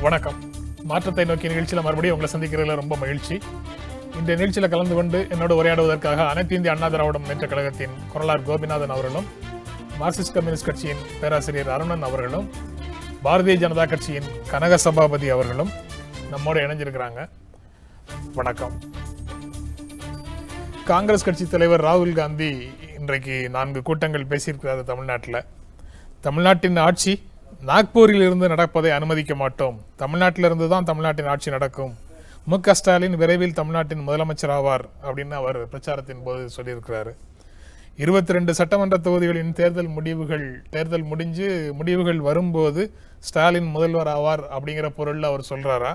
வணக்கம். மாற்றத்தை நோக்கிய நிகழ்ச்சியில் மறுபடியும் உங்களை சந்திக்கிறதுல ரொம்ப மகிழ்ச்சி. இந்த நிகழ்ச்சியில் கலந்து கொண்டு என்னோடு உரையாடுவதற்காக அனைத்து இந்திய அண்ணா திராவிட முன்னேற்ற கழகத்தின் கொறலார் கோபிநாதன் அவர்களும், மார்க்சிஸ்ட் கம்யூனிஸ்ட் கட்சியின் பேராசிரியர் அருணன் அவர்களும், பாரதிய ஜனதா கட்சியின் கனக சபாபதி அவர்களும் நம்மோடு இணைஞ்சிருக்கிறாங்க. வணக்கம். காங்கிரஸ் கட்சி தலைவர் ராகுல் காந்தி இன்றைக்கு 4 கூட்டங்கள் பேசியிருக்கிறார் தமிழ்நாட்டில். தமிழ்நாட்டின் ஆட்சி நாக்பூரில் இருந்து நடப்பதை அனுமதிக்க மாட்டோம், தமிழ்நாட்டிலிருந்து தான் தமிழ்நாட்டின் ஆட்சி நடக்கும், மு.க. ஸ்டாலின் விரைவில் தமிழ்நாட்டின் முதலமைச்சர் ஆவார் அப்படின்னு அவர் பிரச்சாரத்தின் போது சொல்லியிருக்கிறாரு. 22 சட்டமன்ற தொகுதிகளின் தேர்தல் முடிவுகள் வரும்போது ஸ்டாலின் முதல்வர் ஆவார் அப்படிங்கிற பொருள்ல அவர் சொல்றாரா,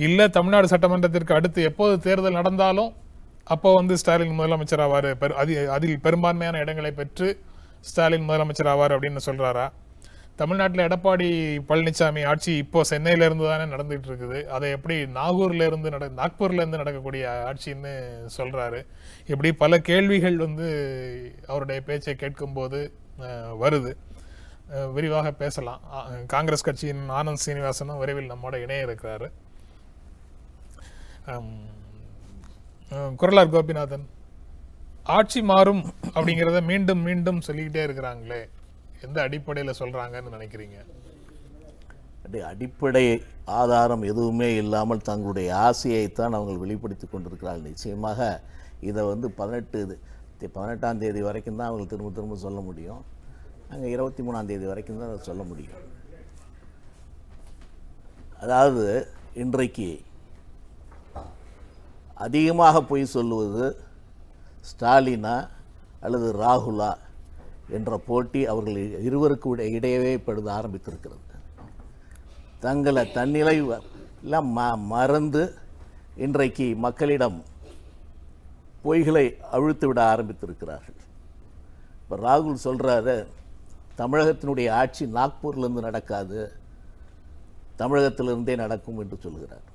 இல்ல தமிழ்நாடு சட்டமன்றத்திற்கு அடுத்து எப்போது தேர்தல் நடந்தாலும் அப்போ ஸ்டாலின் முதலமைச்சர் ஆவார், அதில் பெரும்பான்மையான இடங்களை பெற்று ஸ்டாலின் முதலமைச்சர் ஆவார் அப்படின்னு சொல்றாரா? தமிழ்நாட்டில் எடப்பாடி பழனிசாமி ஆட்சி இப்போ சென்னையில இருந்து தானே நடந்துட்டு இருக்குது, அதை எப்படி நாக்பூர்ல இருந்து நடக்கக்கூடிய ஆட்சின்னு சொல்றாரு. இப்படி பல கேள்விகள் அவருடைய பேச்சை கேட்கும் போது வருது. விரிவாக பேசலாம். காங்கிரஸ் கட்சியின் ஆனந்த் சீனிவாசனும் விரைவில் நம்மோட இணைய இருக்கிறாரு. கொறலார் கோபிநாதன், ஆட்சி மாறும் அப்படிங்கிறத மீண்டும் மீண்டும் சொல்லிக்கிட்டே இருக்கிறாங்களே, எந்த அடிப்படையில் சொல்றாங்கன்னு நினைக்கிறீங்க? அடிப்படை ஆதாரம் எதுவுமே இல்லாமல் தங்களுடைய ஆசையைத்தான் அவங்க வெளிப்படுத்தி கொண்டிருக்கிறார்கள். நிச்சயமாக இதை 18ஆம் தேதி வரைக்கும் தான் அவங்க திரும்ப சொல்ல முடியும். அங்கே 23ஆம் தேதி வரைக்கும் தான் அதை சொல்ல முடியும். அதாவது இன்றைக்கு அதிகமாக பொய் சொல்லுவது ஸ்டாலினா அல்லது ராகுலா என்ற போட்டி அவர்கள் இருவருக்கு இடையவே படுத்த ஆரம்பித்திருக்கிறது. தங்களை தன்னிலை எல்லாம் மறந்து இன்றைக்கு மக்களிடம் பொய்களை அவிழ்த்து விட ஆரம்பித்திருக்கிறார்கள். இப்போ ராகுல் சொல்கிறாரு, தமிழகத்தினுடைய ஆட்சி நாக்பூர்லேருந்து நடக்காது, தமிழகத்திலிருந்தே நடக்கும் என்று சொல்கிறார்.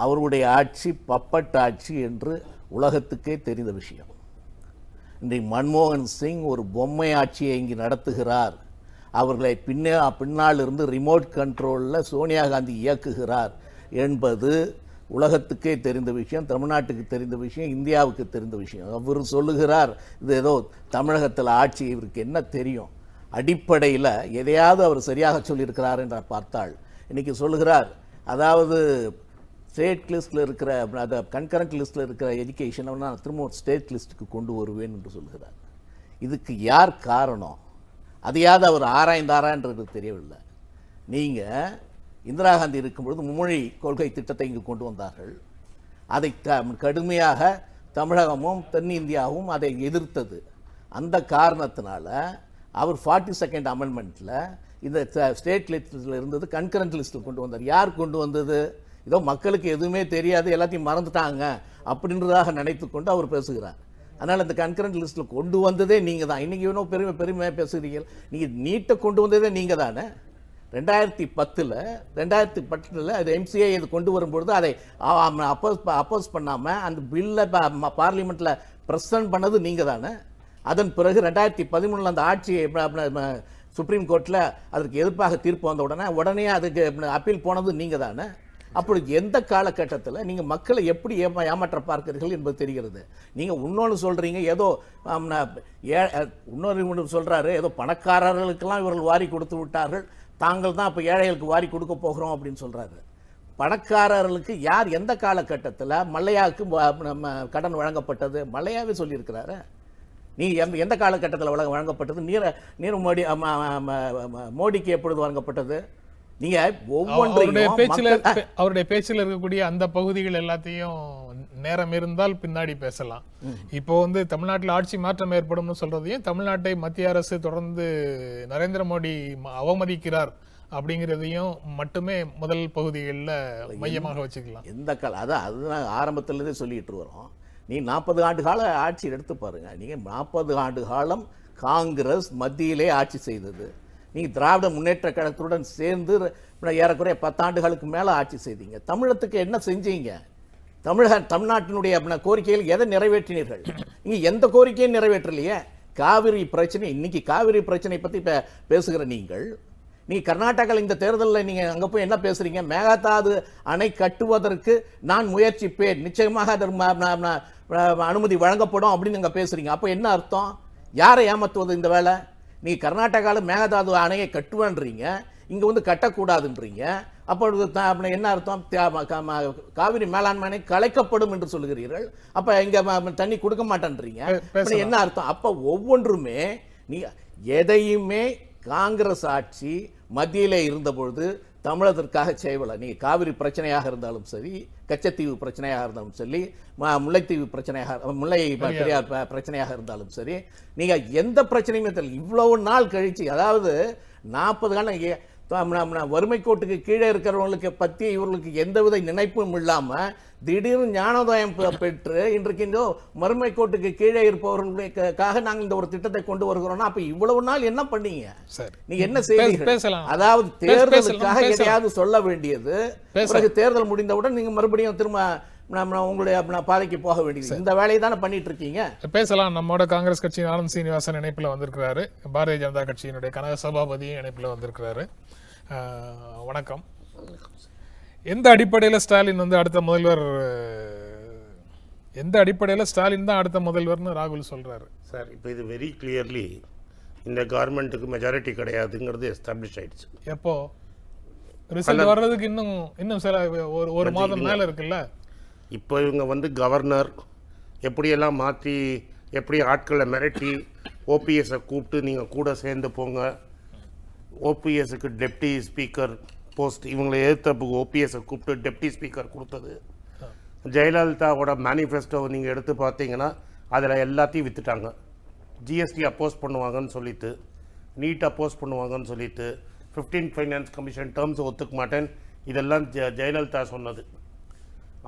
அவருடைய ஆட்சி பப்பட் ஆட்சி என்று உலகத்துக்கே தெரிந்த விஷயம். இன்றைக்கு மன்மோகன் சிங் ஒரு பொம்மை ஆட்சியை இங்கு நடத்துகிறார், அவர்களை பின்னால் இருந்து ரிமோட் கண்ட்ரோலில் சோனியா காந்தி இயக்குகிறார் என்பது உலகத்துக்கே தெரிந்த விஷயம், தமிழ்நாட்டுக்கு தெரிந்த விஷயம், இந்தியாவுக்கு தெரிந்த விஷயம். அவர் சொல்லுகிறார் இது ஏதோ தமிழகத்தில் ஆட்சி, இவருக்கு என்ன தெரியும்? அடிப்படையில் எதையாவது அவர் சரியாக சொல்லியிருக்கிறார் என்று பார்த்தால் இன்றைக்கி சொல்லுகிறார், அதாவது ஸ்டேட் லிஸ்ட்டில் இருக்கிற அதை கன்கரண்ட் லிஸ்ட்டில் இருக்கிற எஜுகேஷனை நான் திரும்ப ஸ்டேட் லிஸ்ட்டுக்கு கொண்டு வருவேன் என்று சொல்கிறார். இதுக்கு யார் காரணம்? அதையாவது அவர் ஆராய்ந்தாரான்றது தெரியவில்லை. நீங்கள் இந்திரா காந்தி இருக்கும்பொழுது மும்மொழி கொள்கை திட்டத்தை இங்கு கொண்டு வந்தார்கள். அதை கடுமையாக தமிழகமும் தென்னிந்தியாவும் அதை எதிர்த்தது. அந்த காரணத்தினால அவர் 42nd அமெண்ட்மெண்ட்டில் இந்த ஸ்டேட் லிஸ்ட்டில் இருந்தது கன்கரண்ட் லிஸ்ட்டில் கொண்டு வந்தார். யார் கொண்டு வந்தது? ஏதோ மக்களுக்கு எதுவுமே தெரியாது, எல்லாத்தையும் மறந்துட்டாங்க அப்படின்றதாக நினைத்து கொண்டு அவர் பேசுகிறார். அதனால் அந்த கன்கரண்ட் லிஸ்ட்டில் கொண்டு வந்ததே நீங்கள் தான். இன்றைக்கி இன்னும் பெருமையாக பேசுகிறீர்கள். நீங்கள் நீட்டை கொண்டு வந்ததே நீங்கள் தானே. 2010 அது எம்சிஐ இது கொண்டு வரும்பொழுது அதை அப்போஸ் பண்ணாமல் அந்த பில்லை பார்லிமெண்ட்டில் ப்ரெசன்ட் பண்ணது நீங்கள் தானே. அதன் பிறகு 2013 அந்த ஆட்சியை சுப்ரீம் கோர்ட்டில் அதற்கு எதிர்ப்பாக தீர்ப்பு வந்த உடனே அதுக்கு அப்பீல் போனது நீங்கள் தானே. அப்படி எந்த காலகட்டத்தில் நீங்கள் மக்களை எப்படி ஏமாற்ற பார்க்கிறீர்கள் என்பது தெரிகிறது. நீங்கள் இன்னொன்று சொல்கிறீங்க, ஏதோ இன்னொரு சொல்கிறாரு, ஏதோ பணக்காரர்களுக்கெல்லாம் இவர்கள் வாரி கொடுத்து விட்டார்கள், தாங்கள் தான் இப்போ ஏழைகளுக்கு வாரி கொடுக்க போகிறோம் அப்படின்னு சொல்கிறாரு. பணக்காரர்களுக்கு யார் எந்த காலகட்டத்தில் மல்லையாவுக்கு கடன் வழங்கப்பட்டது? மல்லையாவே சொல்லியிருக்கிறாரு. நீ எந்த காலகட்டத்தில் வழங்கப்பட்டது? மோடிக்கு எப்பொழுது வழங்கப்பட்டது? நீங்க அவருடைய பேச்சில் இருக்கக்கூடிய அந்த பகுதிகள் எல்லாத்தையும் நேரம் இருந்தால் பின்னாடி பேசலாம். இப்போ தமிழ்நாட்டில் ஆட்சி மாற்றம் ஏற்படும் சொல்றதையும், தமிழ்நாட்டை மத்திய அரசு தொடர்ந்து நரேந்திர மோடி அவமதிக்கிறார் அப்படிங்கிறதையும் மட்டுமே முதல் பகுதிகளில் மையமாக வச்சுக்கலாம். எந்த அதான் அதுதான் ஆரம்பத்திலிருந்தே சொல்லிட்டு வரோம். நீ 40 ஆண்டு கால ஆட்சி எடுத்து பாருங்க. நீங்க 40 ஆண்டு காலம் காங்கிரஸ் மத்தியிலே ஆட்சி செய்தது. நீங்கள் திராவிட முன்னேற்ற கழகத்துடன் சேர்ந்து ஏறக்குறைய 10 ஆண்டுகளுக்கு மேலே ஆட்சி செய்தீங்க. தமிழகத்துக்கு என்ன செஞ்சீங்க? தமிழ்நாட்டினுடைய கோரிக்கைகள் எதை நிறைவேற்றினீர்கள்? நீங்கள் எந்த கோரிக்கையும் நிறைவேற்றலையே. காவிரி பிரச்சனை, இன்னைக்கு காவிரி பிரச்சனை பற்றி பேசுகிற நீங்கள் நீ கர்நாடகாவில் இந்த தேர்தலில் நீங்க அங்க போய் என்ன பேசுறீங்க? மேகதாது அணை கட்டுவதற்கு நான் முயற்சிப்பேன், நிச்சயமாக அதற்கு அனுமதி வழங்கப்படும் அப்படின்னு நீங்க பேசுறீங்க. அப்ப என்ன அர்த்தம்? யாரை ஏமாத்துவது இந்த வேலை? நீ கர்நாடகாவில் மேகதாது அணையை கட்டுவேன்றீங்க, இங்க வந்து கட்டக்கூடாதுன்றீங்க. அப்பொழுது என்ன அர்த்தம்? காவிரி மேலாண்மை கலைக்கப்படும் என்று சொல்லுகிறீர்கள். அப்ப இங்க தண்ணி கொடுக்க மாட்டேன்றீங்க. என்ன அர்த்தம்? அப்ப ஒவ்வொன்றுமே நீ எதையுமே காங்கிரஸ் ஆட்சி மத்தியிலே இருந்த பொழுது தமிழகத்திற்காக செய்யவில்லை. நீ காவிரி பிரச்சனையாக இருந்தாலும் சரி, கச்சத்தீவு பிரச்சனையாக இருந்தாலும் சரி, முல்லைத்தீவு பிரச்சனையாக, முல்லை பெரியார் பிரச்சனையாக இருந்தாலும் சரி, நீங்க எந்த பிரச்சனையுமே தெரியல. இவ்வளவு நாள் கழிச்சு, அதாவது 40 காலம் வறுமை கோட்டுக்கு கீழே இருக்கிறவங்களுக்கு பத்தி இவர்களுக்கு எந்தவித நினைப்பும் இல்லாம திடீர்னு ஞானோதயம் பெற்று இன்றைக்கு இந்த வறுமை கோட்டுக்கு கீழே இருப்பவர்களுக்காக நாங்கள் இந்த ஒரு திட்டத்தை கொண்டு வருகிறோம்னா, அப்ப இவ்வளவு நாள் என்ன பண்ணீங்க? நீங்க என்ன செய்வீங்க? அதாவது தேர்தலுக்காக எதையாவது சொல்ல வேண்டியது, பிறகு தேர்தல் முடிந்தவுடன் நீங்க மறுபடியும் திரும்ப உங்களுடைய பாதைக்கு போக வேண்டியது. இந்த வேலையை தானே பண்ணிட்டு இருக்கீங்க. பேசலாம். நம்மோட காங்கிரஸ் கட்சியின் ஆனந்த் சீனிவாசன் இணைப்புல வந்திருக்கிறாரு. பாரதிய ஜனதா கட்சியினுடைய கனக சபாபதியும் இணைப்புல வந்திருக்கிறாரு. வணக்கம். எந்த அடிப்படையில் ஸ்டாலின் வந்து அடுத்த முதல்வர், எந்த அடிப்படையில் ஸ்டாலின் தான் அடுத்த முதல்வர்னு ராகுல் சொல்றாரு? சார், இப்போ இது வெரி கிளியர்லி இந்த கவர்மெண்ட்டுக்கு மெஜாரிட்டி கிடையாதுங்கிறது எஸ்டாப்ளிஷ் ஆயிடுச்சு. எப்போ ரிசல்ட் வர்றதுக்கு இன்னும் சில ஒரு மாதம் மேல இருக்குல்ல. இப்போ இவங்க வந்து கவர்னர் எப்படியெல்லாம் மாற்றி, எப்படி ஆட்களை மிரட்டி ஓபிஎஸை கூப்பிட்டு நீங்கள் கூட சேர்ந்து போங்க, ஓபிஎஸ்க்கு டெப்டி ஸ்பீக்கர் போஸ்ட், இவங்களை எதிர்த்தப்புக்கு ஓபிஎஸை கூப்பிட்டு டெப்டி ஸ்பீக்கர் கொடுத்தது. ஜெயலலிதாவோட மேனிஃபெஸ்டோவை நீங்கள் எடுத்து பார்த்தீங்கன்னா அதில் எல்லாத்தையும் விற்றுட்டாங்க. ஜிஎஸ்டி அப்போஸ் பண்ணுவாங்கன்னு சொல்லிட்டு, நீட் அப்போஸ் பண்ணுவாங்கன்னு சொல்லிட்டு, 15th ஃபைனான்ஸ் கமிஷன் டேர்ம்ஸ் ஒத்துக்க மாட்டேன், இதெல்லாம் ஜெயலலிதா சொன்னது.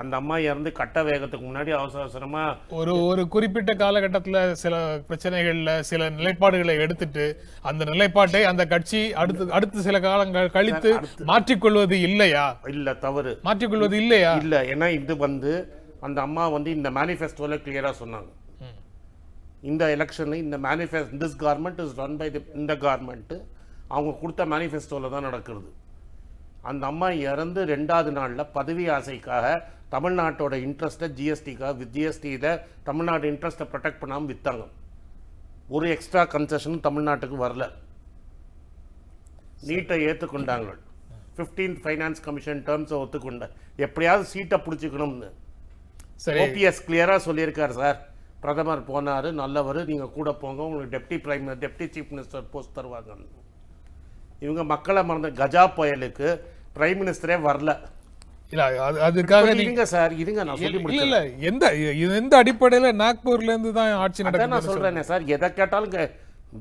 அந்த அம்மா இறந்து கட்ட வேகத்துக்கு முன்னாடி அவசரமா ஒரு குறிப்பிட்ட காலகட்டத்தில் சில பிரச்சனைகள்ல சில நிலைப்பாடுகளை எடுத்துட்டு அந்த நிலைப்பாட்டை அந்த கட்சி அடுத்து சில காலங்கள் கழித்து மாற்றிக்கொள்வது இல்லையா? இல்ல, தவறு. மாற்றிக்கொள்வது இல்லையா? இல்ல, ஏன்னா இது வந்து அந்த அம்மா வந்து இந்த மேனிஃபெஸ்டோல கிளியரா சொன்னாங்க, இந்த எலெக்ஷன், இந்த manifesto, this government is run by இந்த கவர்மெண்ட், அவங்க கொடுத்த மேனிஃபெஸ்டோல தான் நடக்கிறது. அந்த அம்மா இறந்து 2வது நாளில் பதவி ஆசைக்காக தமிழ்நாட்டோட இன்ட்ரெஸ்ட்டை ஜிஎஸ்டியில் தமிழ்நாடு இன்ட்ரெஸ்ட்டை ப்ரொடெக்ட் பண்ணாமல் விற்றாங்க. ஒரு எக்ஸ்ட்ரா கன்செஷனும் தமிழ்நாட்டுக்கு வரல. நீட்டை ஏற்றுக்கொண்டாங்க, 15th ஃபைனான்ஸ் கமிஷன் டேர்ம்ஸை ஒத்துக்கொண்ட, எப்படியாவது சீட்டை பிடிச்சிக்கணும்னு. ஓபிஎஸ் கிளியராக சொல்லியிருக்காரு, சார் பிரதமர் போனார், நல்லவர், நீங்கள் கூட போங்க, உங்களுக்கு டெப்டி சீஃப் மினிஸ்டர் போஸ்ட் தருவாங்க. இவங்க மக்களை மறந்த கஜா புயலுக்கு பிரைம் மினிஸ்டரே வரல. இல்ல, அதுக்காக இருங்க சார், இருங்க, நான் சொல்லி முடியல. இல்ல, எந்த அடிப்படையில நாக்பூர்ல இருந்து தான் ஆட்சி நடக்குது? நான் சொல்றேனே சார், எதை கேட்டாலும்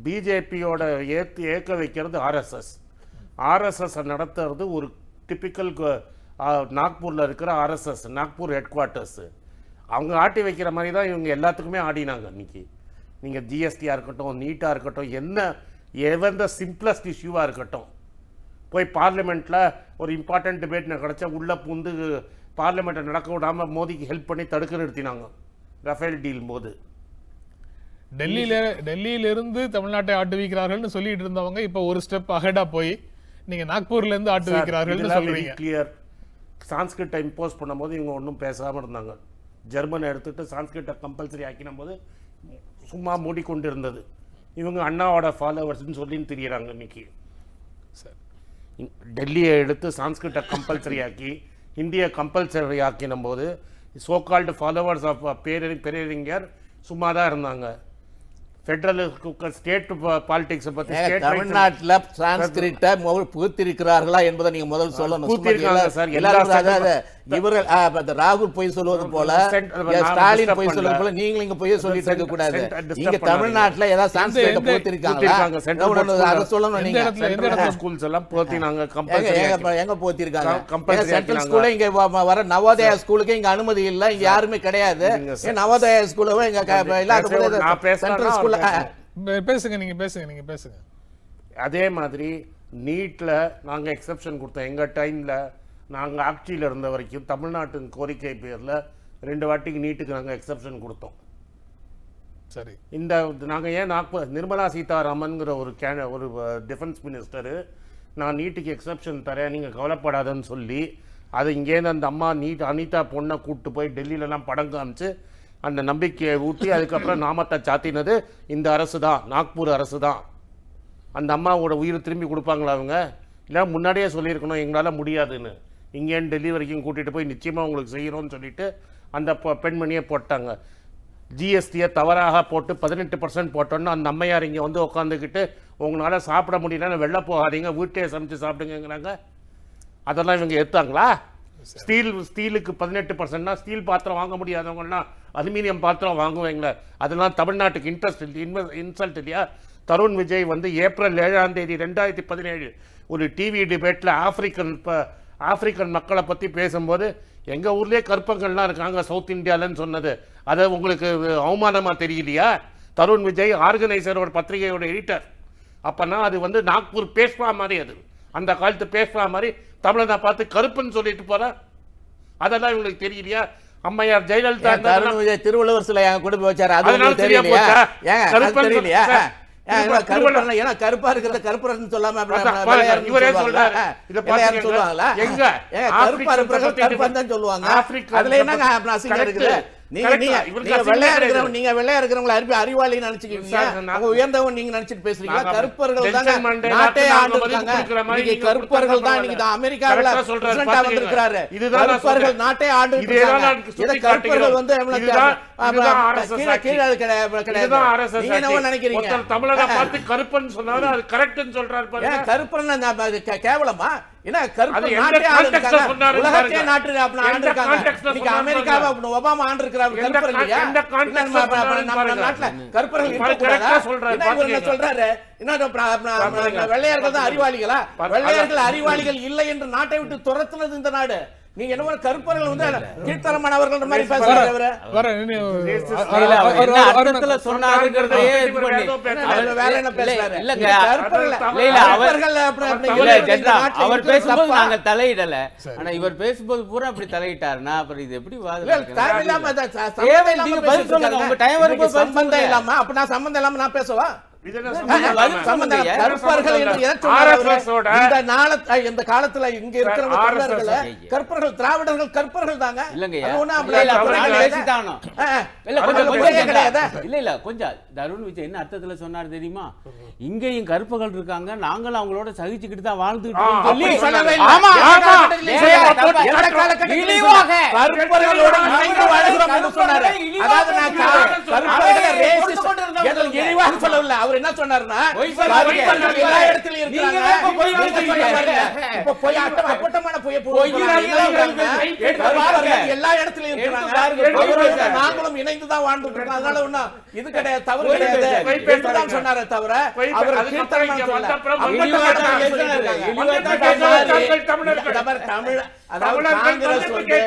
பிஜேபியோட ஏற்க வைக்கிறது ஆர்எஸ்எஸ் நடத்துறது ஒரு டிபிக்கல் நாக்பூர்ல இருக்கிற ஆர்எஸ்எஸ், நாக்பூர் ஹெட் குவார்ட்டர்ஸ். அவங்க ஆட்டி வைக்கிற மாதிரி தான் இவங்க எல்லாத்துக்குமே ஆடினாங்க. இன்னைக்கு நீங்க ஜிஎஸ்டியா இருக்கட்டும், நீட்டா இருக்கட்டும், எந்த சிம்பிளஸ்ட் இஷ்யூவாக இருக்கட்டும், போய் பார்லிமெண்ட்டில் ஒரு இம்பார்ட்டன்ட் டிபேட் கிடச்சா உள்ளே பூந்து பார்லிமெண்ட்டை நடக்க விடாமல் மோதிக்கு ஹெல்ப் பண்ணி தடுக்க நிறுத்தினாங்க ரஃபேல் டீல் போது. டெல்லியிலிருந்து தமிழ்நாட்டை ஆட்டு வைக்கிறார்கள் சொல்லிட்டு இருந்தவங்க இப்போ ஒரு ஸ்டெப் அஹெடா போய் நீங்க நாக்பூர்ல இருந்து ஆட்டு வைக்கிறார்கள் சொல்றீங்க. கிளியர். சான்ஸ்கிரிட்டை இம்போஸ் பண்ணும்போது இவங்க ஒன்றும் பேசாமல் இருந்தாங்க. ஜெர்மனை எடுத்துட்டு சான்ஸ்கிரிட்டை கம்பல்சரி ஆக்கின போது சும்மா மூடிக்கொண்டு இருந்தது. இவங்க அண்ணாவோட ஃபாலோவர்ஸ்ன்னு சொல்லின்னு தெரியறாங்க. இன்னைக்கு டெல்லியை எடுத்து சான்ஸ்கிரிட்டை கம்பல்சரி ஆக்கி இந்தியை கம்பல்சரி ஆக்கின போது சோகால்டு ஃபாலோவர்ஸ் ஆஃப் பேரறிஞர் சும்மா தான் இருந்தாங்க. ஃபெடரல் ஸ்டேட் பாலிடிக்ஸ் பத்தி தமிழ்நாட்டில் சான்ஸ்கிரிட்டை புகுத்திருக்கிறார்களா என்பதை நீங்க முதல் சொல்லணும். இவர்கள் ராகுல் பொய் சொல்வது போல, ஸ்டாலின் பொய் சொல்வது போல நீங்களும் இங்க பொய் சொல்லிட்டு இருக்க கூடாது. இங்க தமிழ்நாட்டில் ஏதாவது சான்ஸ்கிரிட்டை புகுத்திருக்காங்க அதை சொல்லணும். நீங்க ஸ்கூல்ஸ் எல்லாம் போத்தினாங்க, எங்க போத்திருக்காங்க? சென்ட்ரல் ஸ்கூல்ல இங்க வர நவோதயா ஸ்கூலுக்கு இங்க அனுமதி இல்லை, இங்க யாருமே கிடையாது. நவோதயா ஸ்கூலும் இங்க இல்லாத சென்ட்ரல் ஸ்கூல்ல பேசுங்க, நீங்க பேசுங்க. அதே மாதிரி நீட்ல நாங்க எக்ஸெப்ஷன் கொடுத்தோம். எங்க டைம்ல நாங்க ஆட்சியில் இருந்த வரைக்கும் தமிழ்நாட்டின் கோரிக்கை பேர்ல 2 வாட்டிக்கு நீட்டுக்கு நாங்க எக்ஸெப்ஷன் கொடுத்தோம். சரி, இந்த நாங்க ஏன் நிர்மலா சீதாராமன்ங்கிற ஒரு டிஃபென்ஸ் மினிஸ்டர் நான் நீட்டுக்கு எக்ஸப்ஷன் தரேன் நீங்கள் கவலைப்படாதன்னு சொல்லி அதை இங்கேருந்து அந்த அம்மா அனிதா பொண்ணை கூப்பிட்டு போய் டெல்லியிலலாம் படம் காமிச்சு அந்த நம்பிக்கையை ஊட்டி அதுக்கப்புறம் நாமத்தை சாத்தினது இந்த அரசு தான், நாக்பூர் அரசு தான். அந்த அம்மாவோட உயிரை திரும்பி கொடுப்பாங்களா அவங்க? இல்லை முன்னாடியே சொல்லியிருக்கணும் எங்களால் முடியாதுன்னு. இங்கேன்னு டெல்லி வரைக்கும் கூட்டிகிட்டு போய் நிச்சயமாக உங்களுக்கு செய்கிறோன்னு சொல்லிட்டு அந்த பெண்மணியை போட்டாங்க. ஜிஎஸ்டியை தவறாக போட்டு 18% போட்டோன்னு அந்த அம்மையார் இங்கே வந்து உட்காந்துக்கிட்டு உங்களால் சாப்பிட முடியலன்னு வெளில போகாதீங்க, வீட்டையே சமைச்சு சாப்பிடுங்கிறாங்க. அதெல்லாம் இவங்க எடுத்தாங்களா? ஸ்டீலுக்கு 18%னா ஸ்டீல் பாத்திரம் வாங்க முடியாதவங்கன்னா அலுமினியம் பாத்திரம் வாங்குவீங்களே, அதெல்லாம் தமிழ்நாட்டுக்கு இன்சல்ட் இல்லையா? தருண் விஜய் வந்து ஏப்ரல் 7ஆம் தேதி 2017 ஒரு டிவி டிபேட்டில் ஆப்பிரிக்கன் மக்களை பற்றி பேசும்போது எங்கள் ஊர்லேயே கற்பங்கள்லாம் இருக்காங்க சவுத் இந்தியாவில்னு சொன்னது, அதை உங்களுக்கு அவமானமாக தெரியலையா? தருண் விஜய் ஆர்கனைசரோட பத்திரிகையோட எடிட்டர். அப்போனா அது வந்து நாக்பூர் பேஸ்வா மாதிரி, அது அந்த காலத்து பேஸ்வா மாதிரி தமிழனை பார்த்து கருப்புன்னு சொல்லிட்டு போகிறேன். அதெல்லாம் இவங்களுக்கு தெரியலையா? அம்மையார் ஜெயலலிதா திருவள்ளுவர் சிலை கொண்டு போய் வச்சாரு, அதனால தெரியலையா? கருப்பா இருக்கிறத கருப்பரன்னு சொல்லாம இவரே சொல்றாரு. சொல்லுவாங்களா? எங்க கருப்பா இருப்பவர்கள் கருப்பா தான் சொல்லுவாங்க. அதுல என்னங்க அசிங்கம் இருக்குது? நீங்க வெள்ளையா இருக்கிறவங்களை அறிவாளின்னு நினைச்சுக்கீங்க, உயர்ந்தவன் நீங்க நினைச்சிட்டு பேசுறீங்க. கருப்பர்கள் தான் நாட்டே ஆண்டு இருக்காங்க. கருப்பர்கள் தான் இன்னைக்கு அமெரிக்காவில் பிரசிடென்ட்டா வந்திருக்கிறாரு. கருப்பர்கள் நாட்டே ஆண்டு இருக்காங்க. கருப்பர்கள் வந்து கீழே கிடையாது. நீங்க என்ன நினைக்கிறீங்க? தமிழக பார்த்து கருப்பன் சொன்னாரு, அது கரெக்ட்னு சொல்றாரு. கருப்பன் கேவலமா? என்ன கருப்பன் நாட்டே ஆண்டு இருக்காங்க. உலகத்தையே நாட்டு ஆண்டு இருக்காங்க. இன்னைக்கு அமெரிக்காவை ஒபாமா ஆண்டு இருக்கிறார். கருப்பர்கள் இல்லையா? நாட்டுல கருப்பர்கள் சொல்றாரு. வெள்ளையர்கள் தான் அறிவாளிகளா? வெள்ளையர்கள் அறிவாளிகள் இல்லை என்று நாட்டை விட்டு துரத்துனது இந்த நாடு. நீங்க என்ன கருப்பர்கள் வந்து கீழ்த்தரமானவர்கள் மாதிரி பேசுறாரு. வேற என்ன பேசுறாரு? அவர் பேசும்போது நாங்க தலையிடல, ஆனா இவர் பேசும்போது பூரா அப்படி தலையிட்டாருன்னா அப்புறம் இது எப்படி சம்பந்தம் இல்லாம? அப்ப நான் சம்பந்தம் இல்லாம நான் பேசுவா? இந்த காலத்துல இங்க இருக்கிற கற்பர்கள் திராவிடர்கள் கற்பர்கள் தாங்க. இல்ல கொஞ்சம் தருண் விஜய் என்ன அர்த்தத்துல சொன்னாரு தெரியுமா? இங்கேயும் கருப்புகள் இருக்காங்க, நாங்களும் அவங்களோட சகிச்சுக்கிட்டு தான் வாழ்ந்துட்டு சொல்லல. அவர் என்ன சொன்னாருன்னா எல்லா இடத்துலயும் இருக்காங்க. எல்லா இடத்துலயும் இருக்காங்க. நாங்களும் இணைந்துதான் வாழ்ந்துட்டு இருக்கோம். அதனால ஒண்ணும் இது கிடையாது, தவறு கிடையாது சொன்னாரே தவிர அவர் தமிழ் அதாவது காங்கிரஸ் வந்து